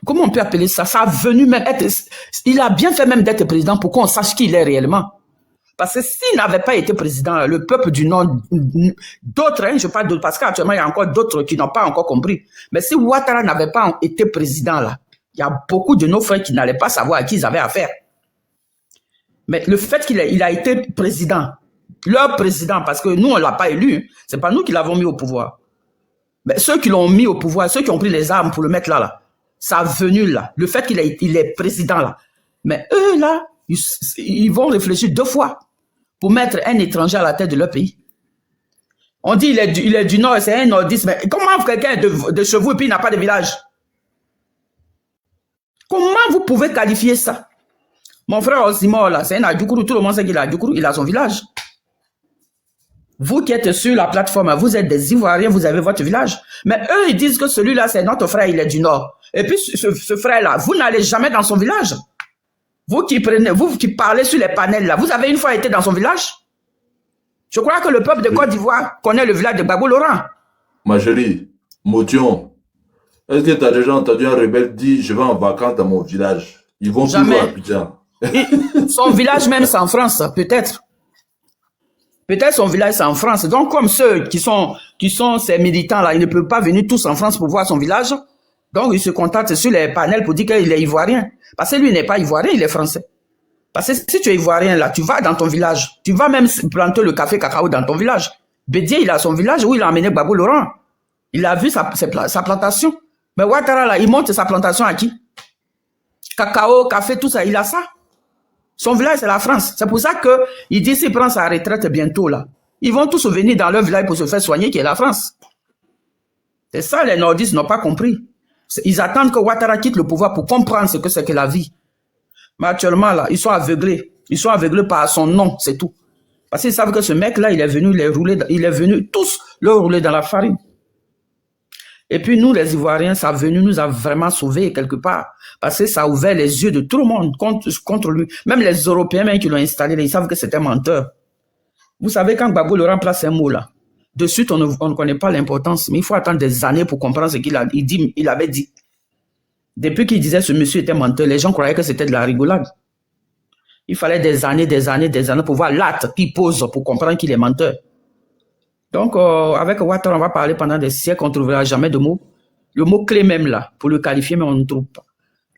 comment on peut appeler ça? Sa venue même être... Il a bien fait même d'être président pour qu'on sache qui il est réellement. Parce que s'il n'avait pas été président, le peuple du Nord, d'autres, hein, je parle d'autres, parce qu'actuellement, il y a encore d'autres qui n'ont pas encore compris. Mais si Ouattara n'avait pas été président là, il y a beaucoup de nos frères qui n'allaient pas savoir à qui ils avaient affaire. Mais le fait qu'il a été président, leur président, parce que nous, on ne l'a pas élu, c'est pas nous qui l'avons mis au pouvoir. Mais ceux qui l'ont mis au pouvoir, ceux qui ont pris les armes pour le mettre là, sa venue là, le fait qu'il est président là, mais eux là, ils vont réfléchir 2 fois pour mettre un étranger à la tête de leur pays. On dit il est du Nord, c'est un nordiste, mais comment quelqu'un est de chez vous et puis il n'a pas de village? Comment vous pouvez qualifier ça? Mon frère Osimor, là, c'est un Adjoukourou, tout le monde sait qu'il a Adjoukourou, il a son village. Vous qui êtes sur la plateforme, vous êtes des Ivoiriens, vous avez votre village. Mais eux, ils disent que celui-là, c'est notre frère, il est du Nord. Et puis, ce frère-là, vous n'allez jamais dans son village. Vous qui parlez sur les panels, là, vous avez une fois été dans son village? Je crois que le peuple de Côte d'Ivoire connaît le village de Gbagbo Laurent. Ma chérie, Motion, est-ce que tu as déjà entendu un rebelle dire « Je vais en vacances dans mon village » Ils vont toujours à Abidjan. Son village même, c'est en France, peut-être. Peut-être son village, c'est en France. Donc, comme ceux qui sont ces militants-là, ils ne peuvent pas venir tous en France pour voir son village. Donc, ils se contactent sur les panels pour dire qu'il est ivoirien. Parce que lui n'est pas ivoirien, il est français. Parce que si tu es ivoirien, là, tu vas dans ton village. Tu vas même planter le café cacao dans ton village. Bédier, il a son village où il a emmené Gbagbo Laurent. Il a vu sa plantation. Mais Ouattara, là, il monte sa plantation à qui? Cacao, café, tout ça, il a ça. Son village, c'est la France. C'est pour ça qu'il dit s'il prend sa retraite bientôt, là, ils vont tous venir dans leur village pour se faire soigner, qui est la France. C'est ça, les nordistes n'ont pas compris. Ils attendent que Ouattara quitte le pouvoir pour comprendre ce que c'est que la vie. Mais actuellement, là, ils sont aveuglés. Ils sont aveuglés par son nom, c'est tout. Parce qu'ils savent que ce mec-là, il est venu tous le rouler dans la farine. Et puis nous, les Ivoiriens, sa venue nous a vraiment sauvés quelque part. Parce que ça a ouvert les yeux de tout le monde contre lui. Même les Européens même qui l'ont installé, ils savent que c'était un menteur. Vous savez, quand Gbagbo Laurent place un mot là, de suite, on ne connaît pas l'importance. Mais il faut attendre des années pour comprendre ce qu'il avait dit. Depuis qu'il disait que ce monsieur était menteur, les gens croyaient que c'était de la rigolade. Il fallait des années pour voir l'acte qu'il pose pour comprendre qu'il est menteur. Donc, avec Ouattara, on va parler pendant des siècles, on ne trouvera jamais de mots. Le mot clé même là, pour le qualifier, mais on ne trouve pas.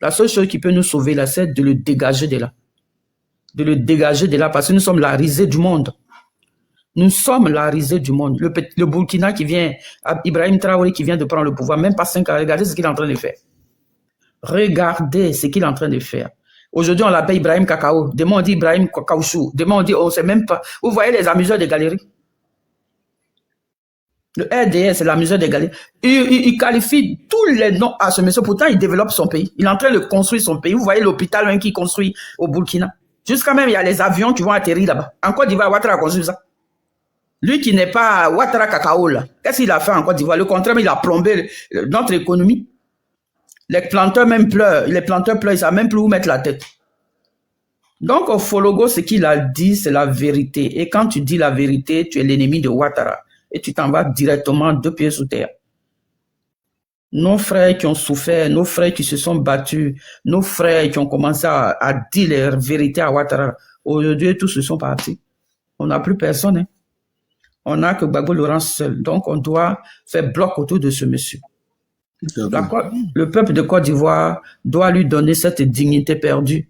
La seule chose qui peut nous sauver là, c'est de le dégager de là. De le dégager de là, parce que nous sommes la risée du monde. Nous sommes la risée du monde. Le Burkina qui vient, Ibrahim Traoré qui vient de prendre le pouvoir, même pas 5 ans, regardez ce qu'il est en train de faire. Regardez ce qu'il est en train de faire. Aujourd'hui, on l'appelle Ibrahim Cacao. Demain, on dit Ibrahim Caoutchouc. Demain, on dit, on ne sait même pas. Vous voyez les amuseurs des galeries. Le RDS, c'est l'amuseur des galeries. Il qualifie tous les noms à ce monsieur. Pourtant, il développe son pays. Il est en train de construire son pays. Vous voyez l'hôpital qu'il construit au Burkina. Jusqu'à même, il y a les avions qui vont atterrir là-bas. En Côte d'Ivoire, Ouattara a construit ça. Lui qui n'est pas Ouattara Cacao, là. Qu'est-ce qu'il a fait en Côte d'Ivoire? Le contraire, il a plombé notre économie. Les planteurs même pleurent. Les planteurs pleurent. Ils ne savent même plus où mettre la tête. Donc, au Fologo, ce qu'il a dit, c'est la vérité. Et quand tu dis la vérité, tu es l'ennemi de Ouattara. Et tu t'en vas directement 2 pieds sous terre. Nos frères qui ont souffert, nos frères qui se sont battus, nos frères qui ont commencé à dire la vérité à Ouattara, aujourd'hui, tous se sont partis. On n'a plus personne. Hein. On n'a que Gbagbo Laurent seul. Donc, on doit faire bloc autour de ce monsieur. Le peuple de Côte d'Ivoire doit lui donner cette dignité perdue.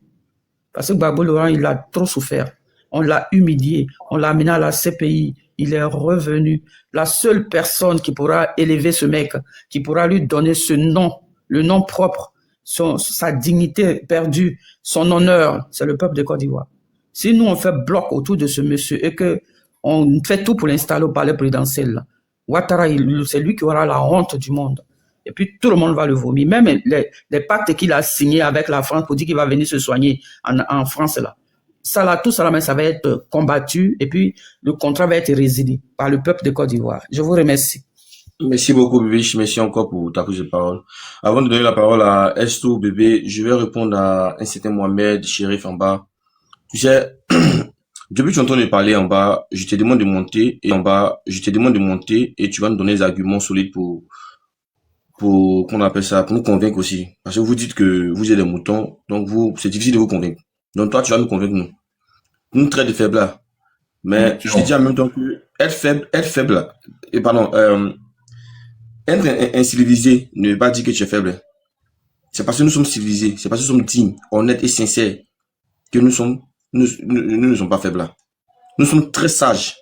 Parce que Gbagbo Laurent, il a trop souffert. On l'a humilié, on l'a amené à la CPI, il est revenu. La seule personne qui pourra élever ce mec, qui pourra lui donner ce nom, le nom propre, sa dignité perdue, son honneur, c'est le peuple de Côte d'Ivoire. Si nous, on fait bloc autour de ce monsieur et qu'on fait tout pour l'installer au palais présidentiel, Ouattara, c'est lui qui aura la honte du monde. Et puis, tout le monde va le vomir. Même les pactes qu'il a signés avec la France pour dire qu'il va venir se soigner en France, là. Ça, là, tout ça, là, ça va être combattu et puis le contrat va être résilié par le peuple de Côte d'Ivoire. Je vous remercie. Merci beaucoup, bébé. Merci encore pour ta prise de parole. Avant de donner la parole à Esto, bébé, je vais répondre à un certain Mohamed, Chérif en bas. Tu sais, depuis que tu entends parler en bas, je te demande de monter et en bas, je te demande de monter et tu vas nous donner des arguments solides pour qu'on appelle ça, pour nous convaincre aussi. Parce que vous dites que vous êtes des moutons, donc c'est difficile de vous convaincre. Donc toi, tu vas nous convaincre, nous. Nous traite de faibles là. Mais je te dis en même temps que être faible là, et pardon, être incivilisé ne veut pas dire que tu es faible. C'est parce que nous sommes civilisés, c'est parce que nous sommes dignes, honnêtes et sincères que nous ne sommes pas faibles là. Nous sommes très sages.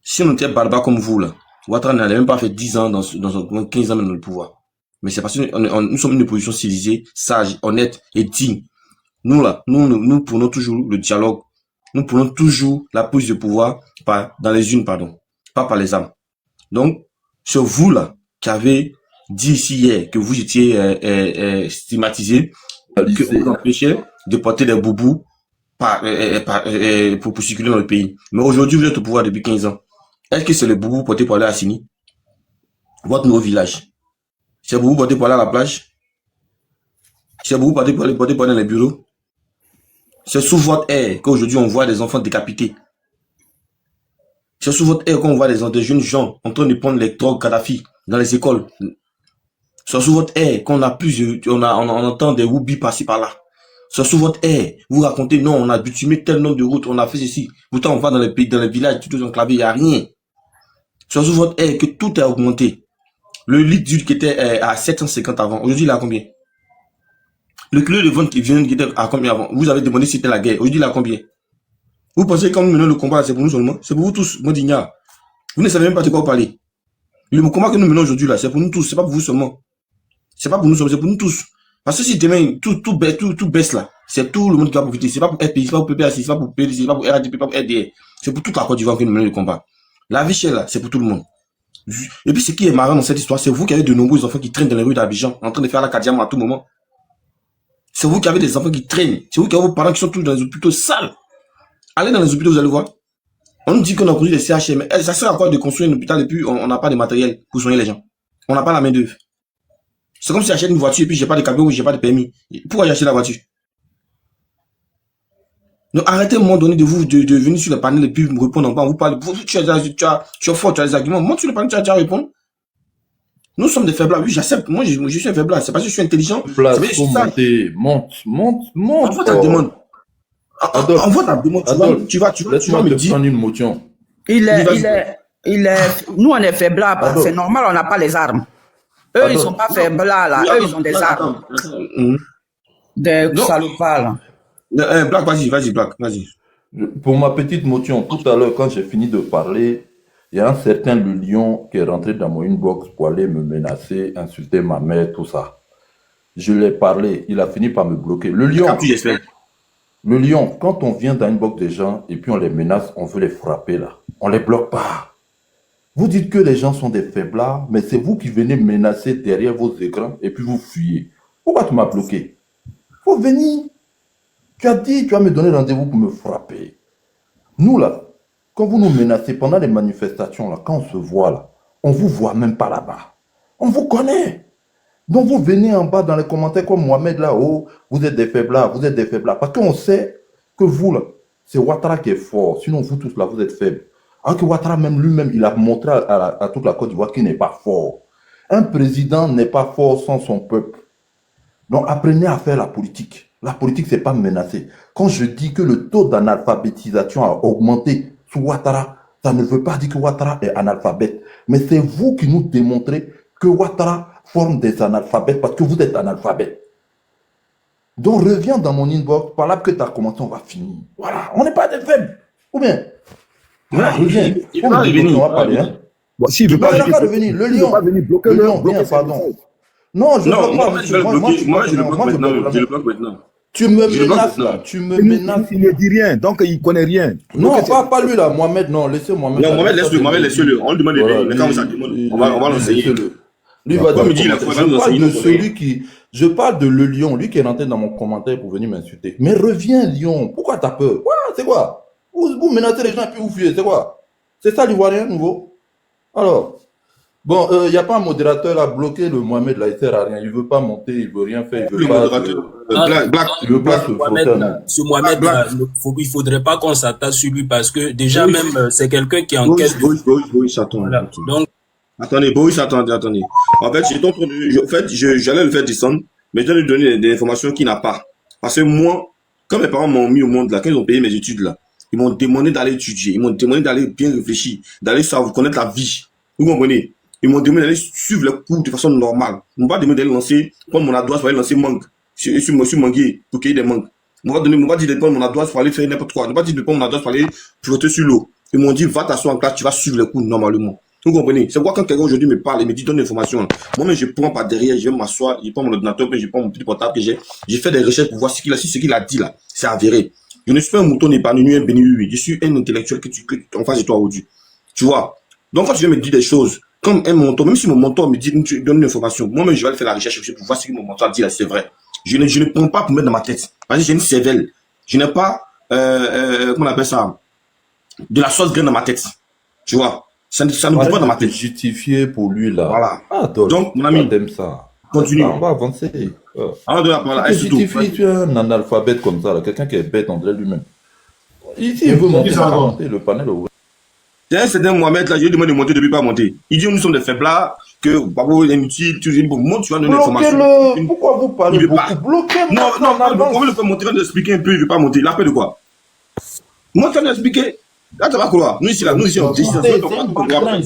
Si on était barbares comme vous là, Ouattara n'allait même pas fait 10 ans dans 15 ans dans le pouvoir. Mais c'est parce que nous sommes une opposition civilisée, sage, honnête et digne. Nous là, nous prenons toujours le dialogue. Nous prenons toujours la prise de pouvoir dans les unes, pas par les armes. Donc, c'est vous là qui avez dit ici hier que vous étiez stigmatisé, que vous empêchez de porter des boubous pour circuler dans le pays. Mais aujourd'hui, vous êtes au pouvoir depuis 15 ans. Est-ce que c'est le boubou porté pour aller à Sini, votre nouveau village? C'est le boubou porté pour aller à la plage? C'est le boubou porté pour aller dans les bureaux? C'est sous votre air qu'aujourd'hui on voit des enfants décapités. C'est sous votre air qu'on voit des jeunes gens en train de prendre les drogues Kadhafi dans les écoles. C'est sous votre air qu'on on entend des whoopis passer par là. C'est sous votre air. Vous racontez, non, on a bitumé tel nombre de routes, on a fait ceci. Pourtant, on va dans les pays, dans les villages, tout enclavé, il n'y a rien. C'est sous votre air que tout a augmenté. Le litre d'huile qui était à 750 avant, aujourd'hui, il a combien? Le kilo de vente qui était à combien avant? Vous avez demandé si c'était la guerre. Aujourd'hui, il a combien? Vous pensez que quand nous menons le combat, c'est pour nous seulement? C'est pour vous tous, Mondigna. Vous ne savez même pas de quoi vous parlez. Le combat que nous menons aujourd'hui, là, c'est pour nous tous. C'est pas pour vous seulement. C'est pas pour nous seulement, c'est pour nous tous. Parce que si demain, tout baisse là, c'est tout le monde qui va profiter. C'est pas pour RPI, c'est pas pour PPAC, c'est pas pour PDC, c'est pas pour RADP, c'est pas pour RDR. C'est pour toute la Côte d'Ivoire que nous menons le combat. La vie chère là, c'est pour tout le monde. Et puis, ce qui est marrant dans cette histoire, c'est vous qui avez de nombreux enfants qui traînent dans les rues d'Abidjan, en train de faire la Kadiama à tout moment. C'est vous qui avez des enfants qui traînent. C'est vous qui avez vos parents qui sont tous dans les hôpitaux sales. Allez dans les hôpitaux, vous allez voir. On nous dit qu'on a construit des CHM. Mais ça sert à quoi de construire un hôpital et puis on n'a pas de matériel pour soigner les gens? On n'a pas la main d'œuvre. C'est comme si j'achète une voiture et puis j'ai pas de camion ou j'ai pas de permis. Pourquoi j'achète la voiture? Donc arrêtez à un moment donné de venir sur le panel et puis me répondre en bas. Vous parlez, tu es fort, tu as des arguments. Monte sur le panel, tu as déjà à répondre. Nous sommes des faibles. Oui, j'accepte. Moi, je suis un faible. C'est parce que je suis intelligent. Monte. Envoie ta demande. Envoie ta demande. Tu vas me dire. Prendre une motion. Nous, on est faiblards. C'est normal, on n'a pas les armes. Eux, ils sont pas faiblards, là. Eux, ils ont des armes. Des salopards, là. Black, vas-y, Black, vas-y. Pour ma petite motion, tout à l'heure, quand j'ai fini de parler, il y a un certain Le Lion qui est rentré dans mon inbox pour aller me menacer, insulter ma mère, tout ça. Je lui ai parlé, il a fini par me bloquer. Le Lion, quand on vient dans l'inbox des gens et puis on les menace, on veut les frapper là. On les bloque pas. Vous dites que les gens sont des faiblards, mais c'est vous qui venez menacer derrière vos écrans et puis vous fuyez. Pourquoi tu m'as bloqué? Faut venir. Tu as dit, tu vas me donner rendez-vous pour me frapper. Nous là, quand vous nous menacez pendant les manifestations, là, quand on se voit là, on ne vous voit même pas là-bas. On vous connaît. Donc vous venez en bas dans les commentaires comme Mohamed là, oh, vous êtes des faiblards, vous êtes des faiblards. Parce qu'on sait que vous là, c'est Ouattara qui est fort. Sinon vous tous là, vous êtes faibles. Alors que Ouattara même lui-même, il a montré à toute la Côte d'Ivoire qu'il n'est pas fort. Un président n'est pas fort sans son peuple. Donc apprenez à faire la politique. La politique, c'est pas menacé. Quand je dis que le taux d'analphabétisation a augmenté sous Ouattara, ça ne veut pas dire que Ouattara est analphabète. Mais c'est vous qui nous démontrez que Ouattara forme des analphabètes parce que vous êtes analphabète. Donc reviens dans mon inbox, par là que tu as commenté, on va finir. Voilà, on n'est pas des faibles. Ou bien, voilà, reviens. Il va revenir. On va parler. Hein. Bon, s'il veut Non, pas il n'a pas revenir. Le lion. pas venir bloquer Le le lion, viens, pardon. Non, je ne Non, bloque moi, pas. je vais le bloquer. Moi, je le bloque maintenant. Je le bloque maintenant. Tu me Je le bloque menaces là. maintenant. Tu me menaces. Il ne dit rien, donc il ne connaît rien. Non, pas lui là, Mohamed, non, laissez Mohamed. Non, Mohamed, laisse-le. On lui demande de quand ça demande. On va l'enseigner. Lui va Comme il dit, il a je parle de celui qui. Je parle de le lion, lui qui est rentré dans mon commentaire pour venir m'insulter. Mais reviens, lion. Pourquoi t'as peur? C'est quoi? Vous menacez les gens et puis vous fuyez, c'est quoi? C'est ça l'Ivoirien nouveau? Alors, bon, il n'y a pas un modérateur à bloquer le Mohamed là, il sert à rien. Il veut pas monter, il veut rien faire. Il veut pas. Il veut pas se frotter. Ce Mohamed, il faudrait pas qu'on s'attaque sur lui parce que déjà même c'est quelqu'un qui enquête. Boris, attends. Voilà. Donc, attendez, Boris, attendez. En fait, j'allais le faire descendre, mais je dois lui donner des informations qu'il n'a pas. Parce que moi, quand mes parents m'ont mis au monde là, quand ils ont payé mes études là, ils m'ont demandé d'aller étudier, ils m'ont demandé d'aller bien réfléchir, d'aller savoir connaître la vie. Vous comprenez? Ils m'ont demandé d'aller suivre les cours de façon normale. Ils m'ont pas demandé d'aller prendre mon adresse pour aller lancer mangue. Sur manguier, pour cueillir des mangues. Ils m'ont pas dit de prendre mon adresse pour aller faire n'importe quoi. Ils m'ont pas dit de prendre mon adresse pour aller flotter sur l'eau. Ils m'ont dit, va t'asseoir en classe, tu vas suivre les cours normalement. Vous comprenez? C'est pourquoi quand quelqu'un aujourd'hui me parle et me dit donne l'information, moi-même je prends par derrière, je vais m'asseoir, je prends mon ordinateur, puis je prends mon petit portable que j'ai fait des recherches pour voir si ce qu'il a dit là, c'est avéré. Je ne suis pas un mouton épanoui, un béni, je suis un intellectuel que en face de toi aujourd'hui. Tu vois? Donc quand tu viens me dire des choses, comme un mentor, même si mon mentor me dit tu donnes l'information, moi-même je vais aller faire la recherche pour voir ce que mon mentor a dit là, c'est vrai. Je ne prends pas pour mettre dans ma tête. Parce que j'ai une cervelle. Je n'ai pas, comment on appelle ça, de la sauce graine dans ma tête. Tu vois? Ça ne bouge pas dans ma tête. Justifié pour lui là. Voilà. Ah, donc, mon ami, t'aimes ça. continue. On va avancer. Alors, de la parole, justifie, tu es un analphabète comme ça, quelqu'un qui est bête en lui-même. Ici, il veut monter, le panel. C'est un certain Mohamed là, je lui demande de monter depuis pas monter. Il dit nous sommes des faibles là, que Babo est inutile, tu dis bon, monte, tu vas donner l'information. Bloquez-le. Pourquoi vous parlez beaucoup? Bloquez-le. Non, on veut le faire monter, on va expliquer un peu, il ne veut pas monter. Il a peur de quoi? Moi, tu vas l'expliquer. Là, tu vas couloir. Nous ici, on dit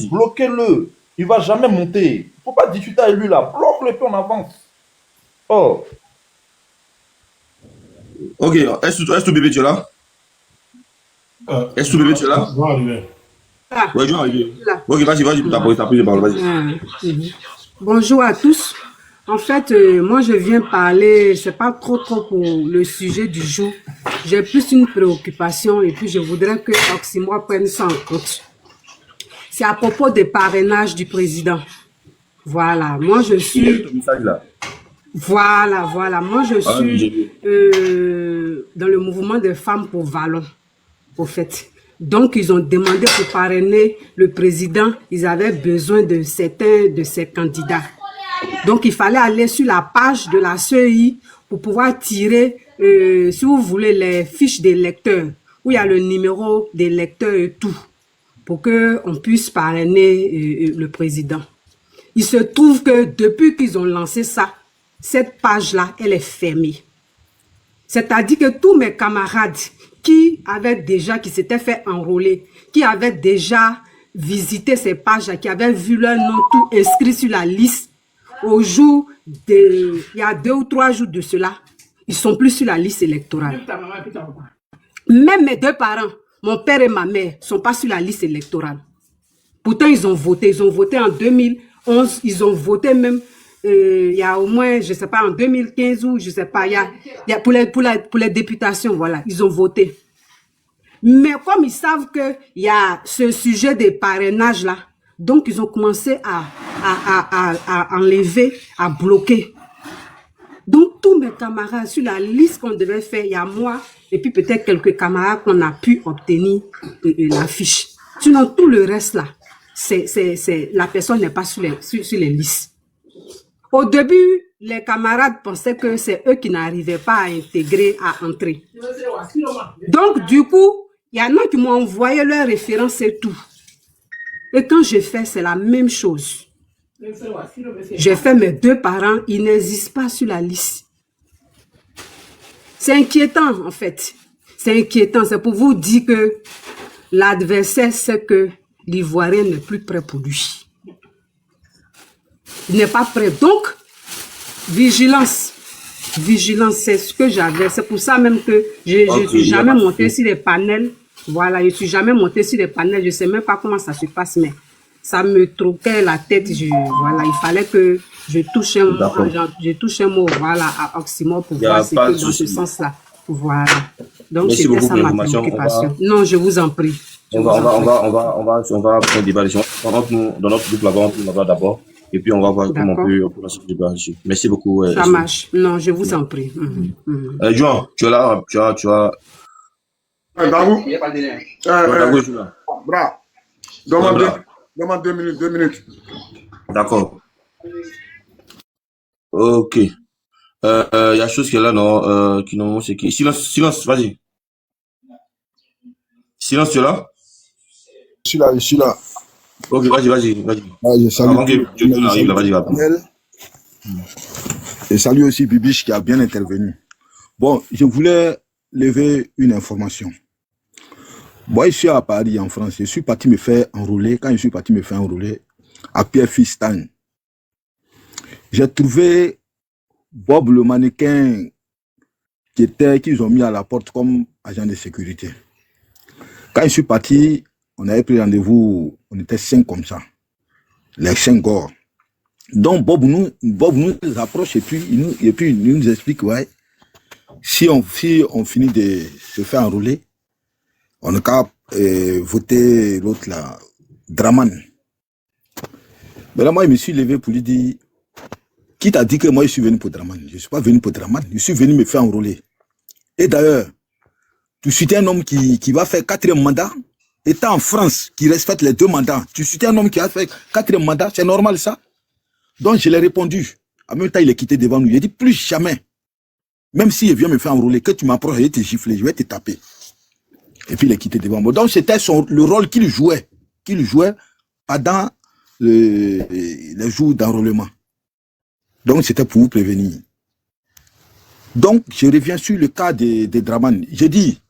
bloquez-le. Il ne va jamais monter. Il ne faut pas discuter avec lui là. Bloque-le puis on avance. Oh. Ok, est-ce que bébé, tu es là? Est-ce que bébé, tu es là? Je vais arriver. Oui, je vais arriver. Ok, vas-y, t'as pris la parole, vas-y. Bonjour à tous. En fait, moi, je viens parler, c'est pas trop pour le sujet du jour. J'ai plus une préoccupation et puis je voudrais que Oxymois prenne ça en compte. C'est à propos des parrainages du président. Voilà, moi je suis... Voilà, moi je suis dans le mouvement des femmes pour Vallon, au fait. Donc, ils ont demandé pour parrainer le président, ils avaient besoin de certains de ces candidats. Donc, il fallait aller sur la page de la CEI pour pouvoir tirer, si vous voulez, les fiches des lecteurs, où il y a le numéro des lecteurs et tout, pour qu'on puisse parrainer le président. Il se trouve que depuis qu'ils ont lancé ça, cette page-là, elle est fermée. C'est-à-dire que tous mes camarades qui s'étaient fait enrôler, qui avaient déjà visité ces pages-là, qui avaient vu leur nom tout inscrit sur la liste, il y a 2 ou 3 jours de cela, ils sont plus sur la liste électorale. Même mes 2 parents, mon père et ma mère, sont pas sur la liste électorale. Pourtant, ils ont voté en 2011, ils ont voté même, il y a au moins, je sais pas, en 2015 ou je sais pas, il y a pour les députations, voilà, ils ont voté. Mais comme ils savent qu'il y a ce sujet des parrainages là, donc ils ont commencé à enlever, à bloquer. Donc tous mes camarades, sur la liste qu'on devait faire, il y a moi et puis peut-être quelques camarades qu'on a pu obtenir la fiche. Sinon tout le reste là, la personne n'est pas sur les listes. Au début, les camarades pensaient que c'est eux qui n'arrivaient pas à intégrer, à entrer. Donc, du coup, il y en a qui m'ont envoyé leurs références et tout. Et quand j'ai fait, c'est la même chose. J'ai fait mes 2 parents, ils n'existent pas sur la liste. C'est inquiétant, en fait. C'est inquiétant. C'est pour vous dire que l'adversaire sait que l'Ivoirien n'est plus prêt pour lui. Il n'est pas prêt. Donc, vigilance. vigilance, c'est ce que j'avais. C'est pour ça même que je ne Ok, suis il n'y a jamais pas de montée souci. sur les panels. Voilà, je suis jamais montée sur les panels. Je ne sais même pas comment ça se passe, mais ça me troquait la tête. Voilà, il fallait que je touche un mot, D'accord. je touche un mot, voilà, à Oxymore pour Il n'y voir a ce pas que de dans ce souci. sens-là. Voilà. Donc, Merci c'était beaucoup ça pour ma l'information. préoccupation. Non, je vous en prie. Je On vous va, on en va, on prie. va, on va, on va, on va faire un débat dessus. Dans notre groupe là-bas, on va d'abord. Et puis, on va voir comment D'accord. on peut lancer le débat dessus. Merci beaucoup, Ça Esme. marche. Non, je vous en prie. Juan, tu es là, tu as, Dagou, Dago est là. bra, Ouais, bra. demande 2 minutes. D'accord. Ok. Il y a chose qui est là, non, qui non, c'est qui. Silence, vas-y. Silence, tu es là? Je suis là. Ok, vas-y. Ah, je salue Avant que Jojo n'arrive là, vas-y, Daniel. Et salut aussi Bibiche qui a bien intervenu. Bon, je voulais lever une information. Moi, je suis à Paris, en France. Je suis parti me faire enrôler. Quand je suis parti me faire enrôler à Pierre-Fistan, j'ai trouvé Bob le mannequin qu'ils ont mis à la porte comme agent de sécurité. Quand je suis parti, on avait pris rendez-vous, on était 5 comme ça, les 5 corps. Donc Bob nous approche et puis il nous explique, ouais, si on finit de se faire enrôler, on n'a qu'à voter l'autre là, Draman. Mais là, moi, je me suis levé pour lui dire, qui t'a dit que moi, je suis venu pour Draman? Je ne suis pas venu pour Draman, je suis venu me faire enrôler. Et d'ailleurs, tu soutiens un homme qui va faire 4e mandat, étant en France, qui respecte les 2 mandats. Tu soutiens un homme qui a fait 4e mandat, c'est normal ça? Donc, je l'ai répondu. En même temps, il est quitté devant nous. Il a dit, plus jamais, même s'il vient me faire enrôler, que tu m'approches, je vais te gifler, je vais te taper. Et puis, il est quitté devant moi. Donc, c'était le rôle qu'il jouait pendant les jours d'enrôlement. Donc, c'était pour vous prévenir. Donc, je reviens sur le cas de Draman. Je dis,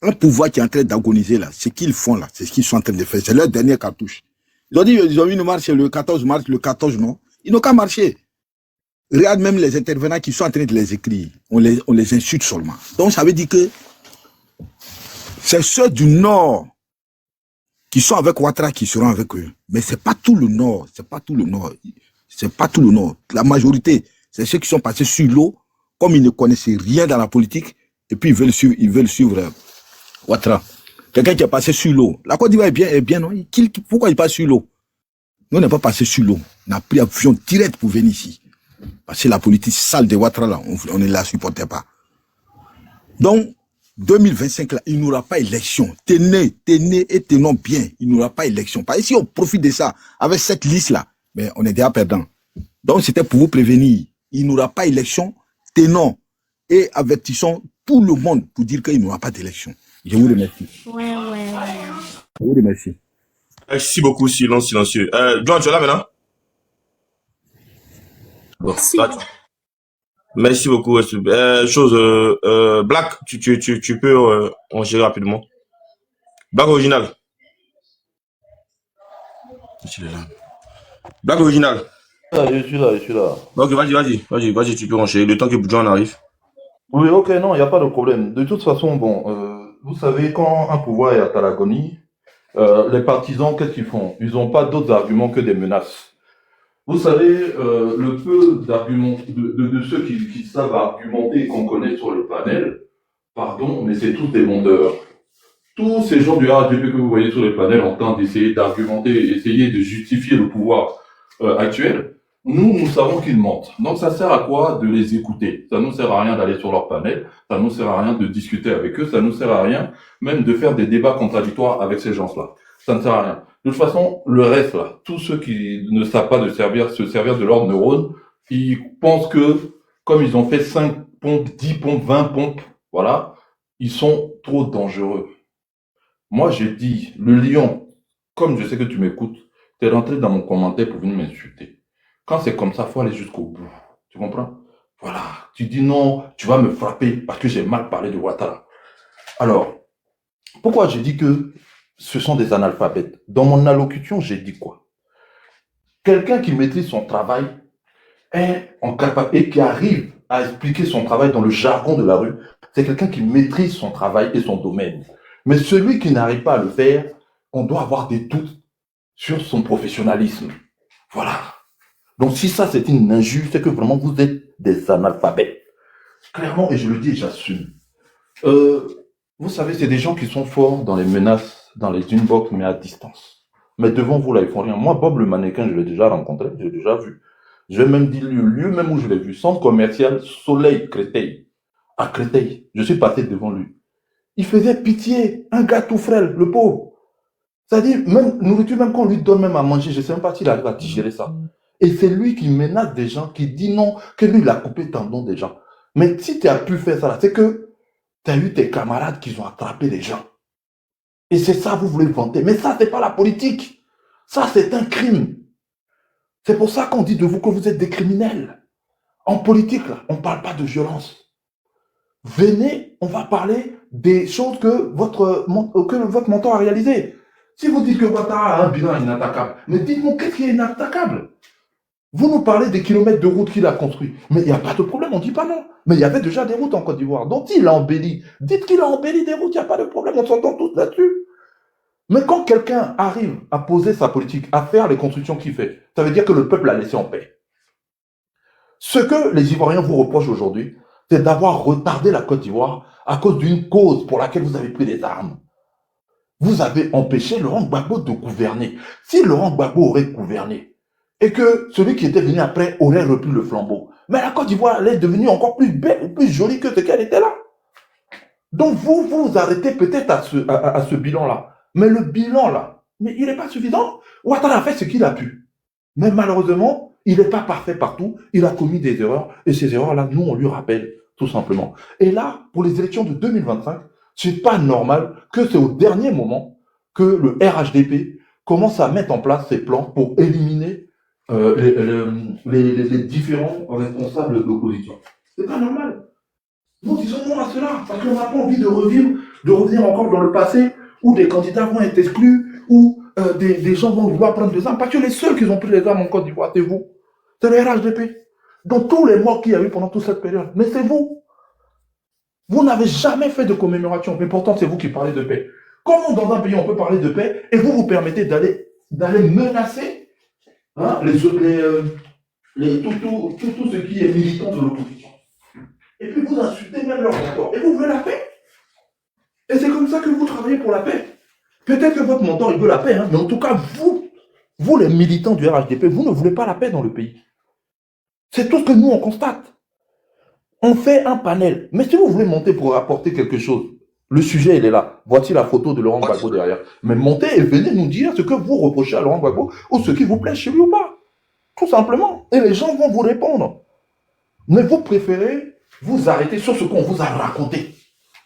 un pouvoir qui est en train d'agoniser là, ce qu'ils font là, c'est ce qu'ils sont en train de faire. C'est leur dernière cartouche. Ils ont dit, ils ont eu une marche le 14 mars, le 14 non. Ils n'ont qu'à marcher. Regarde même les intervenants qui sont en train de les écrire. On les insulte seulement. Donc, ça veut dire que c'est ceux du Nord qui sont avec Ouattara qui seront avec eux. Mais c'est pas tout le Nord. C'est pas tout le Nord. La majorité, c'est ceux qui sont passés sur l'eau, comme ils ne connaissaient rien dans la politique, et puis ils veulent suivre Ouattara. Quelqu'un qui est passé sur l'eau. La Côte d'Ivoire est bien, non? Pourquoi il passe sur l'eau? Nous, on n'est pas passé sur l'eau. On a pris avion direct pour venir ici. Parce que la politique sale de Ouattara, là, on ne la supportait pas. Donc, 2025, là, il n'y aura pas élection. Tenez et tenons bien. Il n'y aura pas élection. Parce que si on profite de ça, avec cette liste-là, ben, on est déjà perdant. Donc, c'était pour vous prévenir. Il n'y aura pas élection. Tenons et avertissons tout le monde pour dire qu'il n'y aura pas d'élection. Je vous remercie. Ouais. Je vous remercie. Merci beaucoup, silence silencieux. John, tu es là maintenant? Bon, Merci. là, merci beaucoup. Black, tu peux enchaîner rapidement. Black original. Black original. Ah, je suis là. Ok, vas-y, tu peux enchaîner. Le temps que John arrive. Oui, ok, non, il n'y a pas de problème. De toute façon, bon, vous savez, quand un pouvoir est à l'agonie, les partisans, qu'est-ce qu'ils font? Ils n'ont pas d'autres arguments que des menaces. Vous savez, le peu d'arguments de ceux qui savent argumenter qu'on connaît sur le panel, pardon, mais c'est tous des mondeurs. Tous ces gens du RDP que vous voyez sur le panel en train d'essayer d'argumenter, essayer de justifier le pouvoir actuel, nous savons qu'ils mentent. Donc ça sert à quoi de les écouter? Ça nous sert à rien d'aller sur leur panel, ça nous sert à rien de discuter avec eux, ça nous sert à rien même de faire des débats contradictoires avec ces gens-là. Ça ne sert à rien. De toute façon, le reste là, tous ceux qui ne savent pas se servir de leurs neurones, ils pensent que comme ils ont fait 5 pompes, 10 pompes, 20 pompes, voilà, ils sont trop dangereux. Moi, j'ai dit, le lion, comme je sais que tu m'écoutes, t'es rentré dans mon commentaire pour venir m'insulter. Quand c'est comme ça, faut aller jusqu'au bout. Tu comprends? Voilà. Tu dis non, tu vas me frapper parce que j'ai mal parlé de Ouattara. Alors, pourquoi j'ai dit que ce sont des analphabètes? Dans mon allocution, j'ai dit quoi? Quelqu'un qui maîtrise son travail est en capacité et qui arrive à expliquer son travail dans le jargon de la rue, c'est quelqu'un qui maîtrise son travail et son domaine. Mais celui qui n'arrive pas à le faire, on doit avoir des doutes sur son professionnalisme. Voilà. Donc si ça c'est une injure, c'est que vraiment vous êtes des analphabètes. Clairement, et je le dis et j'assume. Vous savez, c'est des gens qui sont forts dans les menaces, dans les inbox, mais à distance. Mais devant vous, là, ils font rien. Moi, Bob le mannequin, je l'ai déjà rencontré, j'ai déjà vu. Je vais même dire le lieu même où je l'ai vu. Centre commercial Soleil Créteil. À Créteil. Je suis passé devant lui. Il faisait pitié. Un gars tout frêle, le pauvre. C'est-à-dire, même nourriture, même qu'on lui donne même à manger, je ne sais même pas s'il arrive à digérer ça. Et c'est lui qui menace des gens, qui dit non, que lui, il a coupé le tendon des gens. Mais si tu as pu faire ça, c'est que tu as eu tes camarades qui ont attrapé les gens. Et c'est ça, vous voulez vanter. Mais ça, c'est pas la politique. Ça, c'est un crime. C'est pour ça qu'on dit de vous que vous êtes des criminels. En politique, là, on ne parle pas de violence. Venez, on va parler des choses que votre mentor a réalisées. Si vous dites que Ouattara a un bilan inattaquable, mais dites-moi qu'est-ce qui est inattaquable? Vous nous parlez des kilomètres de routes qu'il a construits. Mais il n'y a pas de problème, on ne dit pas non. Mais il y avait déjà des routes en Côte d'Ivoire, dont il a embelli. Dites qu'il a embelli des routes, il n'y a pas de problème, on s'entend tous là-dessus. Mais quand quelqu'un arrive à poser sa politique, à faire les constructions qu'il fait, ça veut dire que le peuple l'a laissé en paix. Ce que les Ivoiriens vous reprochent aujourd'hui, c'est d'avoir retardé la Côte d'Ivoire à cause d'une cause pour laquelle vous avez pris des armes. Vous avez empêché Laurent Gbagbo de gouverner. Si Laurent Gbagbo aurait gouverné, et que celui qui était venu après aurait repris le flambeau, mais la Côte d'Ivoire, elle est devenue encore plus belle, plus jolie que ce qu'elle était là. Donc vous vous arrêtez peut-être à ce bilan-là. Mais le bilan là, mais il n'est pas suffisant. Ouattara a fait ce qu'il a pu. Mais malheureusement, il n'est pas parfait partout. Il a commis des erreurs. Et ces erreurs-là, nous, on lui rappelle, tout simplement. Et là, pour les élections de 2025, c'est pas normal que c'est au dernier moment que le RHDP commence à mettre en place ses plans pour éliminer les différents responsables d'opposition. C'est pas normal. Nous disons non à cela, parce qu'on n'a pas envie de revenir encore dans le passé, où des candidats vont être exclus, où des gens vont vouloir prendre des armes, parce que les seuls qui ont pris les armes en Côte d'Ivoire, c'est vous. C'est le RHDP. Donc tous les morts qu'il y a eu pendant toute cette période, mais c'est vous. Vous n'avez jamais fait de commémoration, mais pourtant c'est vous qui parlez de paix. Comment dans un pays on peut parler de paix et vous vous permettez d'aller menacer hein, tout ce qui est militant de l'opposition. Et puis vous insultez même leur mentor. Et vous voulez la paix. Et c'est comme ça que vous travaillez pour la paix. Peut-être que votre mentor, il veut la paix, hein, mais en tout cas, vous les militants du RHDP, vous ne voulez pas la paix dans le pays. C'est tout ce que nous, on constate. On fait un panel. Mais si vous voulez monter pour apporter quelque chose, le sujet, il est là. Voici la photo de Laurent Gbagbo derrière. Mais montez et venez nous dire ce que vous reprochez à Laurent Gbagbo ou ce qui vous plaît chez lui ou pas. Tout simplement. Et les gens vont vous répondre. Mais vous préférez vous arrêter sur ce qu'on vous a raconté.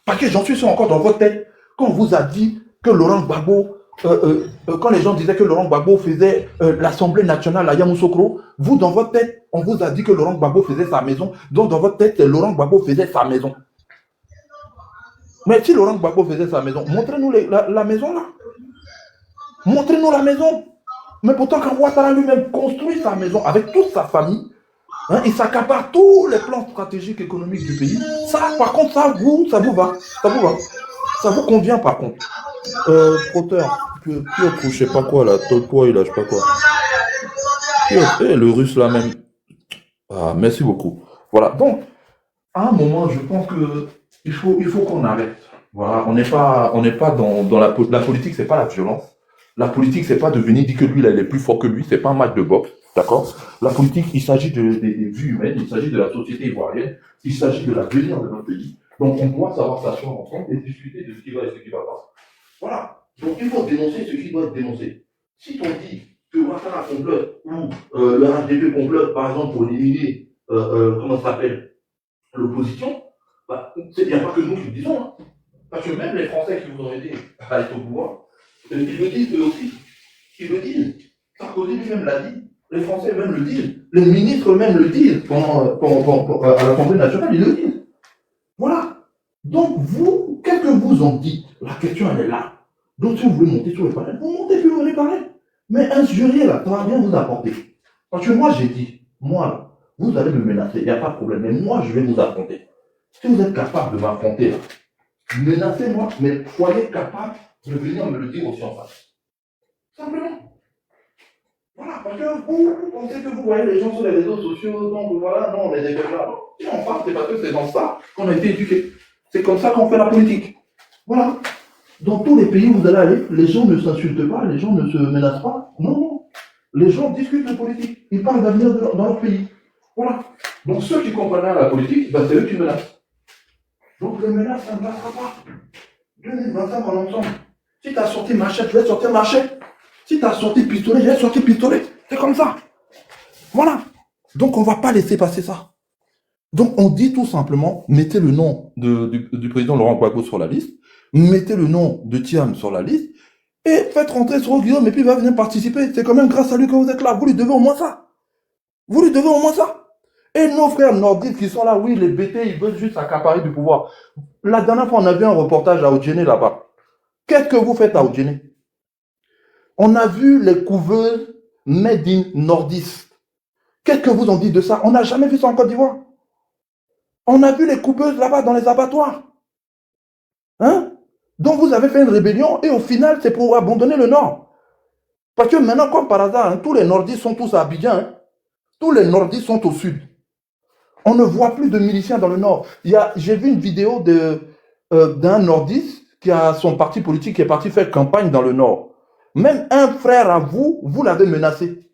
Parce que j'en suis sûr encore dans votre tête, quand on vous a dit que Laurent Gbagbo, quand les gens disaient que Laurent Gbagbo faisait l'Assemblée nationale à Yamoussoukro, vous, dans votre tête, on vous a dit que Laurent Gbagbo faisait sa maison. Donc, dans votre tête, Laurent Gbagbo faisait sa maison. Mais si Laurent Gbagbo faisait sa maison, montrez-nous la maison là. Montrez-nous la maison. Mais pourtant, quand Ouattara lui-même construit sa maison avec toute sa famille, hein, il s'accapare tous les plans stratégiques économiques du pays. Ça, par contre, ça vous va. Ça vous va. Ça vous convient, par contre. Proteur, Piotr, je sais pas quoi, là, Tolpoi, là, je sais pas quoi. Piotr, le russe, là, même. Ah, merci beaucoup. Voilà, donc, à un moment, je pense que il faut qu'on arrête. Voilà, on n'est pas dans la politique, c'est pas la violence. La politique, c'est pas de venir dire que lui, là, il est plus fort que lui, c'est pas un match de boxe, d'accord? La politique, il s'agit des vies humaines, il s'agit de la société ivoirienne, il s'agit de l'avenir de notre pays. Donc, on doit savoir s'asseoir ensemble et discuter de ce qui va et ce qui va pas. Voilà. Donc, il faut dénoncer ce qui doit être dénoncé. Si on dit que Ouattara complote ou le RHDP complote, par exemple, pour éliminer, comment ça s'appelle, l'opposition, bah, c'est bien pas que nous qui le disons. Hein. Parce que même les Français qui vous ont aidé à être au pouvoir, ils le disent eux aussi. Ils le disent. Sarkozy lui-même l'a dit. Les Français même le disent. Les ministres même le disent à l'Assemblée nationale, ils le disent. Voilà. Donc vous, qu'est-ce que vous en dites? La question, elle est là. Donc si vous voulez monter sur le panel, vous montez puis vous venez parler. Mais injurier là, ça va rien vous apporter. Parce que moi j'ai dit, moi, vous allez me menacer, il n'y a pas de problème. Mais moi, je vais vous affronter. Si vous êtes capable de m'affronter, là, menacez-moi, mais soyez capable de venir me le dire aussi en face. Simplement. Voilà, parce que vous pensez que vous voyez les gens sur les réseaux sociaux, donc voilà, non, on est des là. Si on parle, c'est parce que c'est dans ça qu'on a été éduqués. C'est comme ça qu'on fait la politique. Voilà. Dans tous les pays où vous allez aller, les gens ne s'insultent pas, les gens ne se menacent pas. Non, non. Les gens discutent de politique. Ils parlent d'avenir dans leur pays. Voilà. Donc ceux qui comprennent la politique, ben, c'est eux qui menacent. Donc les menaces, ça ne passera pas. 2025 en ensemble. Si tu as sorti machette, je vais sortir machette. Si tu as sorti pistolet, je vais sortir pistolet. C'est comme ça. Voilà. Donc on ne va pas laisser passer ça. Donc on dit tout simplement, mettez le nom du président Laurent Gbagbo sur la liste, mettez le nom de Thiam sur la liste, et faites rentrer Soro Guillaume, et puis il va venir participer. C'est quand même grâce à lui que vous êtes là. Vous lui devez au moins ça. Vous lui devez au moins ça. Et nos frères nordistes qui sont là, oui, les BT, ils veulent juste accaparer du pouvoir. La dernière fois, on a vu un reportage à Odjene là-bas. Qu'est-ce que vous faites à Odjene? On a vu les couveuses made in nordistes. Qu'est-ce que vous en dites de ça? On n'a jamais vu ça en Côte d'Ivoire. On a vu les coupeuses là-bas dans les abattoirs. Hein? Donc vous avez fait une rébellion et au final, c'est pour abandonner le Nord. Parce que maintenant, comme par hasard, hein, tous les nordistes sont tous à Abidjan. Hein? Tous les nordistes sont au sud. On ne voit plus de miliciens dans le Nord. J'ai vu une vidéo d'un nordiste qui a son parti politique qui est parti faire campagne dans le Nord. Même un frère à vous, vous l'avez menacé.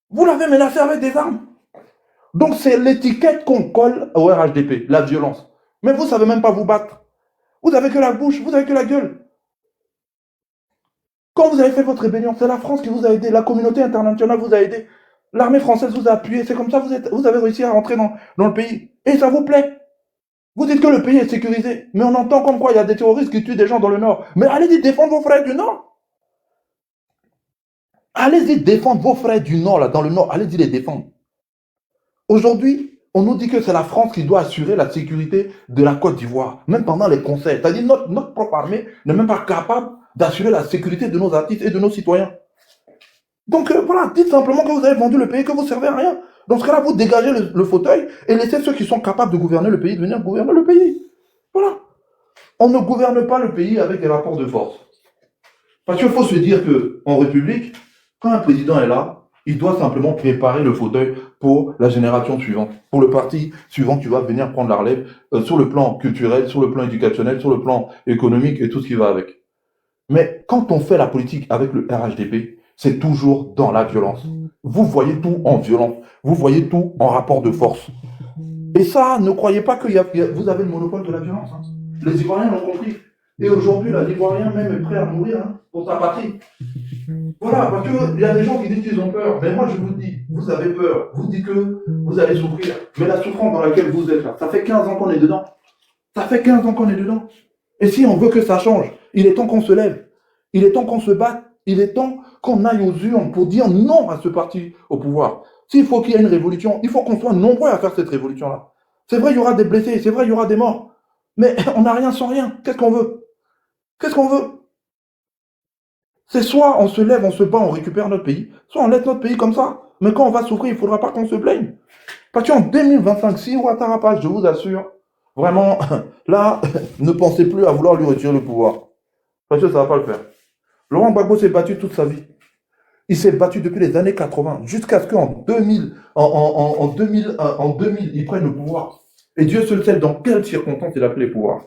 Vous l'avez menacé avec des armes. Donc c'est l'étiquette qu'on colle au RHDP, la violence. Mais vous ne savez même pas vous battre. Vous n'avez que la bouche, vous n'avez que la gueule. Quand vous avez fait votre rébellion, c'est la France qui vous a aidé, la communauté internationale vous a aidé, l'armée française vous a appuyé, c'est comme ça que vous avez réussi à rentrer dans le pays. Et ça vous plaît. Vous dites que le pays est sécurisé, mais on entend comme quoi il y a des terroristes qui tuent des gens dans le Nord. Mais allez-y défendre vos frères du Nord. Allez-y défendre vos frères du Nord, là, dans le Nord, allez-y les défendre. Aujourd'hui, on nous dit que c'est la France qui doit assurer la sécurité de la Côte d'Ivoire, même pendant les concerts. C'est-à-dire notre propre armée n'est même pas capable d'assurer la sécurité de nos artistes et de nos citoyens. Donc voilà, dites simplement que vous avez vendu le pays, que vous ne servez à rien. Dans ce cas-là, vous dégagez le fauteuil et laissez ceux qui sont capables de gouverner le pays de venir gouverner le pays. Voilà. On ne gouverne pas le pays avec des rapports de force. Parce qu'il faut se dire qu'en République, quand un président est là, il doit simplement préparer le fauteuil pour la génération suivante, pour le parti suivant qui va venir prendre la relève sur le plan culturel, sur le plan éducationnel, sur le plan économique et tout ce qui va avec. Mais quand on fait la politique avec le RHDP, c'est toujours dans la violence. Vous voyez tout en violence, vous voyez tout en rapport de force. Et ça, ne croyez pas que vous avez le monopole de la violence. Hein. Les Ivoiriens l'ont compris. Et aujourd'hui, l'Ivoirien même est prêt à mourir hein, pour sa patrie. Voilà, parce qu'il y a des gens qui disent qu'ils ont peur. Mais moi, je vous dis, vous avez peur. Vous dites que vous allez souffrir. Mais la souffrance dans laquelle vous êtes là, ça fait 15 ans qu'on est dedans. Ça fait 15 ans qu'on est dedans. Et si on veut que ça change, il est temps qu'on se lève. Il est temps qu'on se batte. Il est temps qu'on aille aux urnes pour dire non à ce parti au pouvoir. S'il faut qu'il y ait une révolution, il faut qu'on soit nombreux à faire cette révolution-là. C'est vrai, il y aura des blessés. C'est vrai, il y aura des morts. Mais on n'a rien sans rien. Qu'est-ce qu'on veut? Qu'est-ce qu'on veut? C'est soit on se lève, on se bat, on récupère notre pays, soit on laisse notre pays comme ça. Mais quand on va souffrir, il ne faudra pas qu'on se plaigne. Parce qu'en 2025, si Ouattara passe, je vous assure, vraiment, là, ne pensez plus à vouloir lui retirer le pouvoir. Parce que ça ne va pas le faire. Laurent Gbagbo s'est battu toute sa vie. Il s'est battu depuis les années 80, jusqu'à ce qu'en 2000, en 2000, il prenne le pouvoir. Et Dieu seul sait dans quelles circonstances il a pris le pouvoir.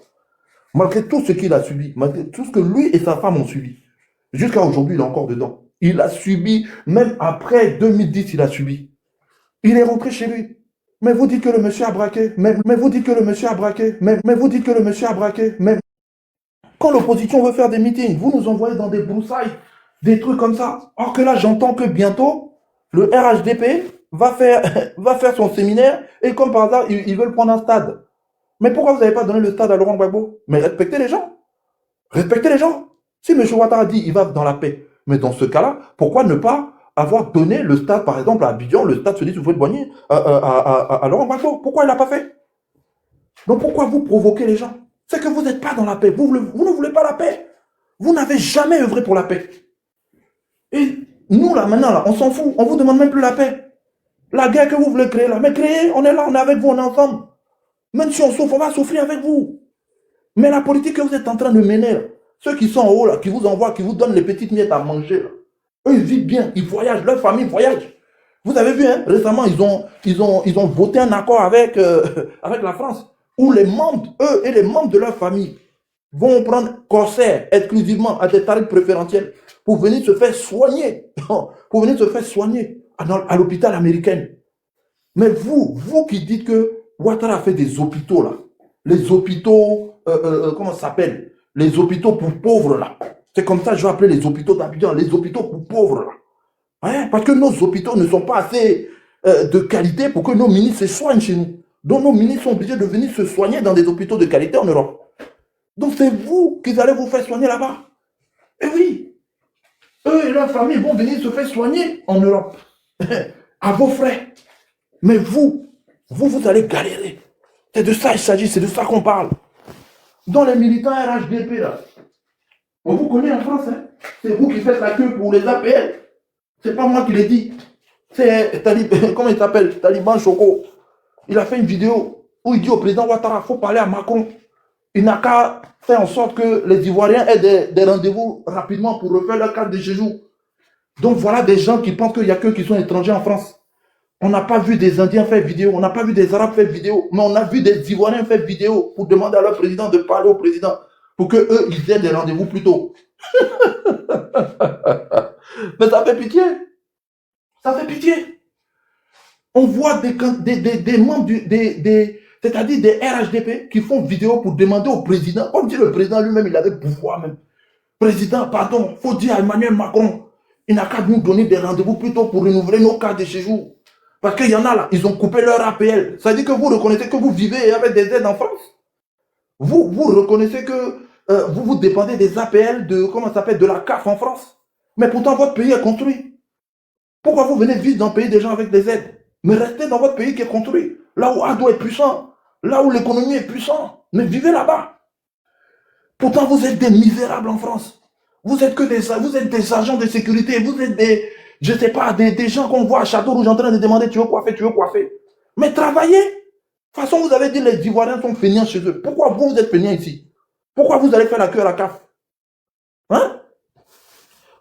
Malgré tout ce qu'il a subi, malgré tout ce que lui et sa femme ont subi. Jusqu'à aujourd'hui, il est encore dedans. Il a subi, même après 2010, il a subi. Il est rentré chez lui. Mais vous dites que le monsieur a braqué. Mais vous dites que le monsieur a braqué. Mais vous dites que le monsieur a braqué. Mais quand l'opposition veut faire des meetings, vous nous envoyez dans des broussailles, des trucs comme ça. Or que là, j'entends que bientôt, le RHDP va faire son séminaire et comme par hasard, ils veulent prendre un stade. Mais pourquoi vous n'avez pas donné le stade à Laurent Gbagbo? Mais respectez les gens. Respectez les gens. Si M. Ouattara dit il va dans la paix, mais dans ce cas-là, pourquoi ne pas avoir donné le stade, par exemple, à Abidjan, le stade Félix Houphouët-Boigny à Laurent Gbagbo? Pourquoi il ne l'a pas fait? Donc pourquoi vous provoquez les gens? C'est que vous n'êtes pas dans la paix. Vous ne voulez pas la paix. Vous n'avez jamais œuvré pour la paix. Et nous, là, maintenant, là, on s'en fout. On ne vous demande même plus la paix. La guerre que vous voulez créer là, mais créez, on est là, on est avec vous, on est ensemble. Même si on souffre, on va souffrir avec vous. Mais la politique que vous êtes en train de mener, là, ceux qui sont en haut, là, qui vous envoient, qui vous donnent les petites miettes à manger, là, eux, ils vivent bien, ils voyagent, leur famille voyage. Vous avez vu, hein, récemment, ils ont voté un accord avec, avec la France, où les membres, eux et les membres de leur famille, vont prendre corsaire exclusivement à des tarifs préférentiels pour venir se faire soigner, pour venir se faire soigner à l'hôpital américain. Mais vous qui dites que Ouattara a fait des hôpitaux là, les hôpitaux, comment ça s'appelle? Les hôpitaux pour pauvres là. C'est comme ça que je vais appeler les hôpitaux d'Abidjan, les hôpitaux pour pauvres là. Hein? Parce que nos hôpitaux ne sont pas assez de qualité pour que nos ministres se soignent chez nous. Donc nos ministres sont obligés de venir se soigner dans des hôpitaux de qualité en Europe. Donc c'est vous qui allez vous faire soigner là-bas. Et oui, eux et leur famille vont venir se faire soigner en Europe. À vos frais. Mais vous allez galérer. C'est de ça il s'agit, c'est de ça qu'on parle. Dans les militants RHDP, là, on vous connaît en France, hein? C'est vous qui faites la queue pour les APL. C'est pas moi qui l'ai dit. C'est comment il s'appelle? Taliban Choco. Il a fait une vidéo où il dit au président Ouattara, il faut parler à Macron. Il n'a qu'à faire en sorte que les Ivoiriens aient des rendez-vous rapidement pour refaire leur carte de séjour. Donc voilà des gens qui pensent qu'il n'y a que qui sont étrangers en France. On n'a pas vu des Indiens faire vidéo, on n'a pas vu des Arabes faire vidéo, mais on a vu des Ivoiriens faire vidéo pour demander à leur président de parler au président pour qu'eux, ils aient des rendez-vous plus tôt. Mais ça fait pitié. Ça fait pitié. On voit des membres c'est-à-dire des RHDP qui font vidéo pour demander au président, comme si le président lui-même, il avait le pouvoir même. Président, pardon, il faut dire à Emmanuel Macron, il n'a qu'à nous donner des rendez-vous plus tôt pour renouveler nos cartes de séjour. Parce qu'il y en a là, ils ont coupé leur APL. Ça veut dire que vous reconnaissez que vous vivez avec des aides en France. Vous reconnaissez que vous dépendez des APL de, comment ça s'appelle, de la CAF en France. Mais pourtant, votre pays est construit. Pourquoi vous venez vivre dans le pays des gens avec des aides? Mais restez dans votre pays qui est construit. Là où Ado est puissant. Là où l'économie est puissante. Mais vivez là-bas. Pourtant, vous êtes des misérables en France. Vous êtes des agents de sécurité. Vous êtes des, je sais pas, des gens qu'on voit à Château-Rouge en train de demander tu veux quoi faire, tu veux quoi faire. Mais travaillez. De toute façon, vous avez dit les Ivoiriens sont feignants chez eux. Pourquoi vous êtes feignants ici? Pourquoi vous allez faire la queue à la CAF? Hein?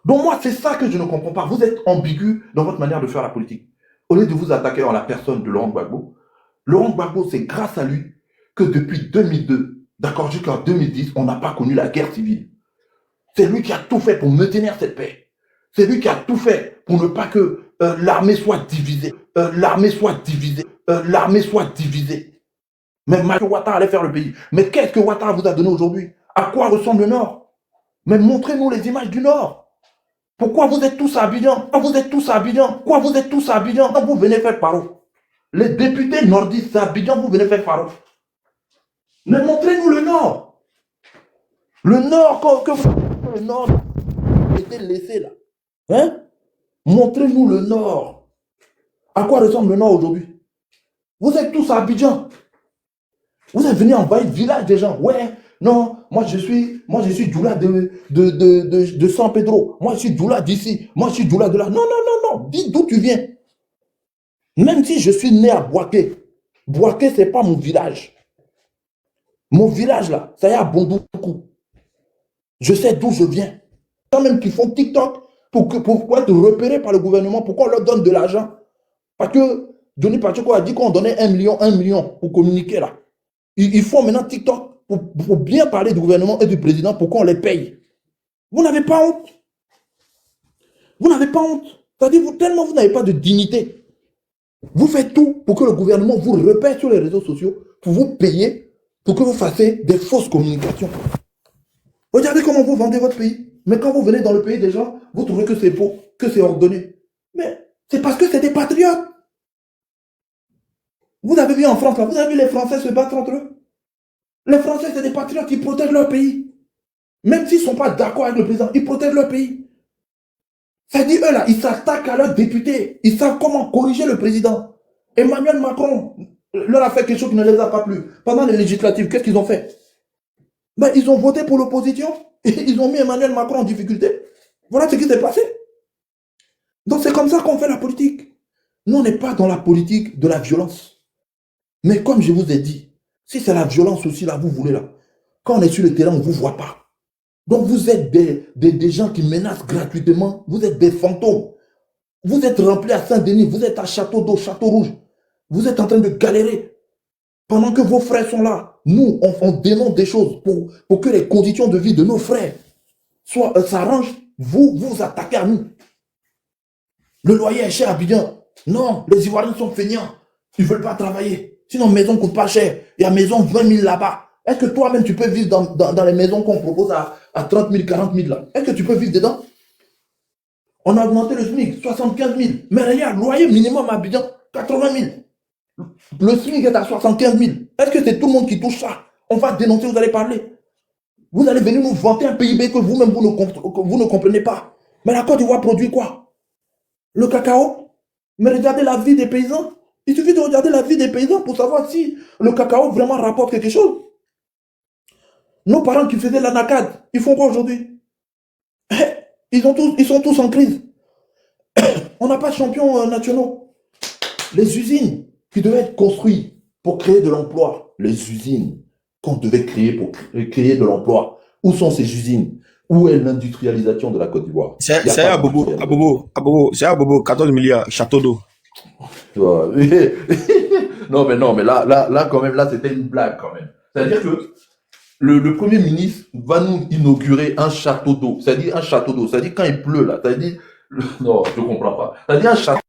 Donc moi, c'est ça que je ne comprends pas. Vous êtes ambigu dans votre manière de faire la politique. Au lieu de vous attaquer à la personne de Laurent Gbagbo, c'est grâce à lui que depuis 2002, d'accord, jusqu'en 2010, on n'a pas connu la guerre civile. C'est lui qui a tout fait pour maintenir cette paix. C'est lui qui a tout fait pour ne pas que l'armée soit divisée. L'armée soit divisée. Mais Mathieu Ouattara allait faire le pays. Mais qu'est-ce que Ouattara vous a donné aujourd'hui? À quoi ressemble le Nord? Mais montrez-nous les images du Nord. Pourquoi vous êtes tous à Abidjan? Pourquoi vous êtes tous à Abidjan? Quand vous venez faire paro. Les députés nordistes à Abidjan, vous venez faire paro. Mais montrez-nous le Nord. Le Nord, le Nord a été laissé là. Hein? Montrez-nous le Nord. À quoi ressemble le Nord aujourd'hui? Vous êtes tous à Abidjan. Vous êtes venus envahir le village des gens. Ouais, non, moi je suis Doula de San Pedro. Moi je suis Doula d'ici. Moi je suis Doula de là. Non. Dis d'où tu viens. Même si je suis né à Boaké. Boaké, c'est pas mon village. Mon village là, ça y est à Bondoukou. Je sais d'où je viens. Quand même qui font TikTok pour être repérés par le gouvernement, pourquoi on leur donne de l'argent? Parce que Johnny Pacheco a dit qu'on donnait 1 million pour communiquer là. Ils font maintenant TikTok pour bien parler du gouvernement et du président pour qu'on les paye. Vous n'avez pas honte. Vous n'avez pas honte. C'est-à-dire, tellement vous n'avez pas de dignité. Vous faites tout pour que le gouvernement vous repère sur les réseaux sociaux, pour vous payer, pour que vous fassiez des fausses communications. Regardez comment vous vendez votre pays. Mais quand vous venez dans le pays des gens, vous trouvez que c'est faux, que c'est ordonné. Mais c'est parce que c'est des patriotes. Vous avez vu en France, là, vous avez vu les Français se battre entre eux. Les Français, c'est des patriotes qui protègent leur pays. Même s'ils ne sont pas d'accord avec le président, ils protègent leur pays. C'est-à-dire, eux, là, ils s'attaquent à leurs députés. Ils savent comment corriger le président. Emmanuel Macron leur a fait quelque chose qui ne les a pas plu. Pendant les législatives, qu'est-ce qu'ils ont fait? Ben, ils ont voté pour l'opposition. Et ils ont mis Emmanuel Macron en difficulté. Voilà ce qui s'est passé. Donc, c'est comme ça qu'on fait la politique. Nous, on n'est pas dans la politique de la violence. Mais comme je vous ai dit, si c'est la violence aussi, là, vous voulez, là, quand on est sur le terrain, on ne vous voit pas. Donc, vous êtes des gens qui menacent gratuitement. Vous êtes des fantômes. Vous êtes remplis à Saint-Denis. Vous êtes à Château d'Eau, Château Rouge. Vous êtes en train de galérer. Pendant que vos frères sont là, nous, on dénonce des choses pour que les conditions de vie de nos frères s'arrangent. Vous attaquez à nous. Le loyer est cher à Abidjan. Non, les Ivoiriens sont feignants. Ils ne veulent pas travailler. Sinon, maison ne coûte pas cher. Il y a maison 20 000 là-bas. Est-ce que toi-même, tu peux vivre dans les maisons qu'on propose à 30 000, 40 000 là? Est-ce que tu peux vivre dedans? On a augmenté le SMIC, 75 000. Mais regarde, loyer minimum à Abidjan, 80 000. Le SMIC est à 75 000. Est-ce que c'est tout le monde qui touche ça? On va dénoncer, vous allez parler. Vous allez venir nous vanter un PIB que vous-même, vous ne comprenez pas. Mais la Côte d'Ivoire produit quoi? Le cacao? Mais regardez la vie des paysans. Il suffit de regarder la vie des paysans pour savoir si le cacao vraiment rapporte quelque chose. Nos parents qui faisaient la NACAD, ils font quoi aujourd'hui? Ils sont tous en crise. On n'a pas de champions nationaux. Les usines qui devaient être construites pour créer de l'emploi, les usines qu'on devait créer pour créer de l'emploi, où sont ces usines? Où est l'industrialisation de la Côte d'Ivoire? C'est à Bobo, c'est à Bobo, 14 milliards, Château d'Eau. Non, mais là, quand même, là, c'était une blague, quand même. C'est-à-dire que le Premier ministre va nous inaugurer un château d'eau. C'est-à-dire un château d'eau. C'est-à-dire quand il pleut, là. C'est-à-dire, non, je ne comprends pas. C'est-à-dire un château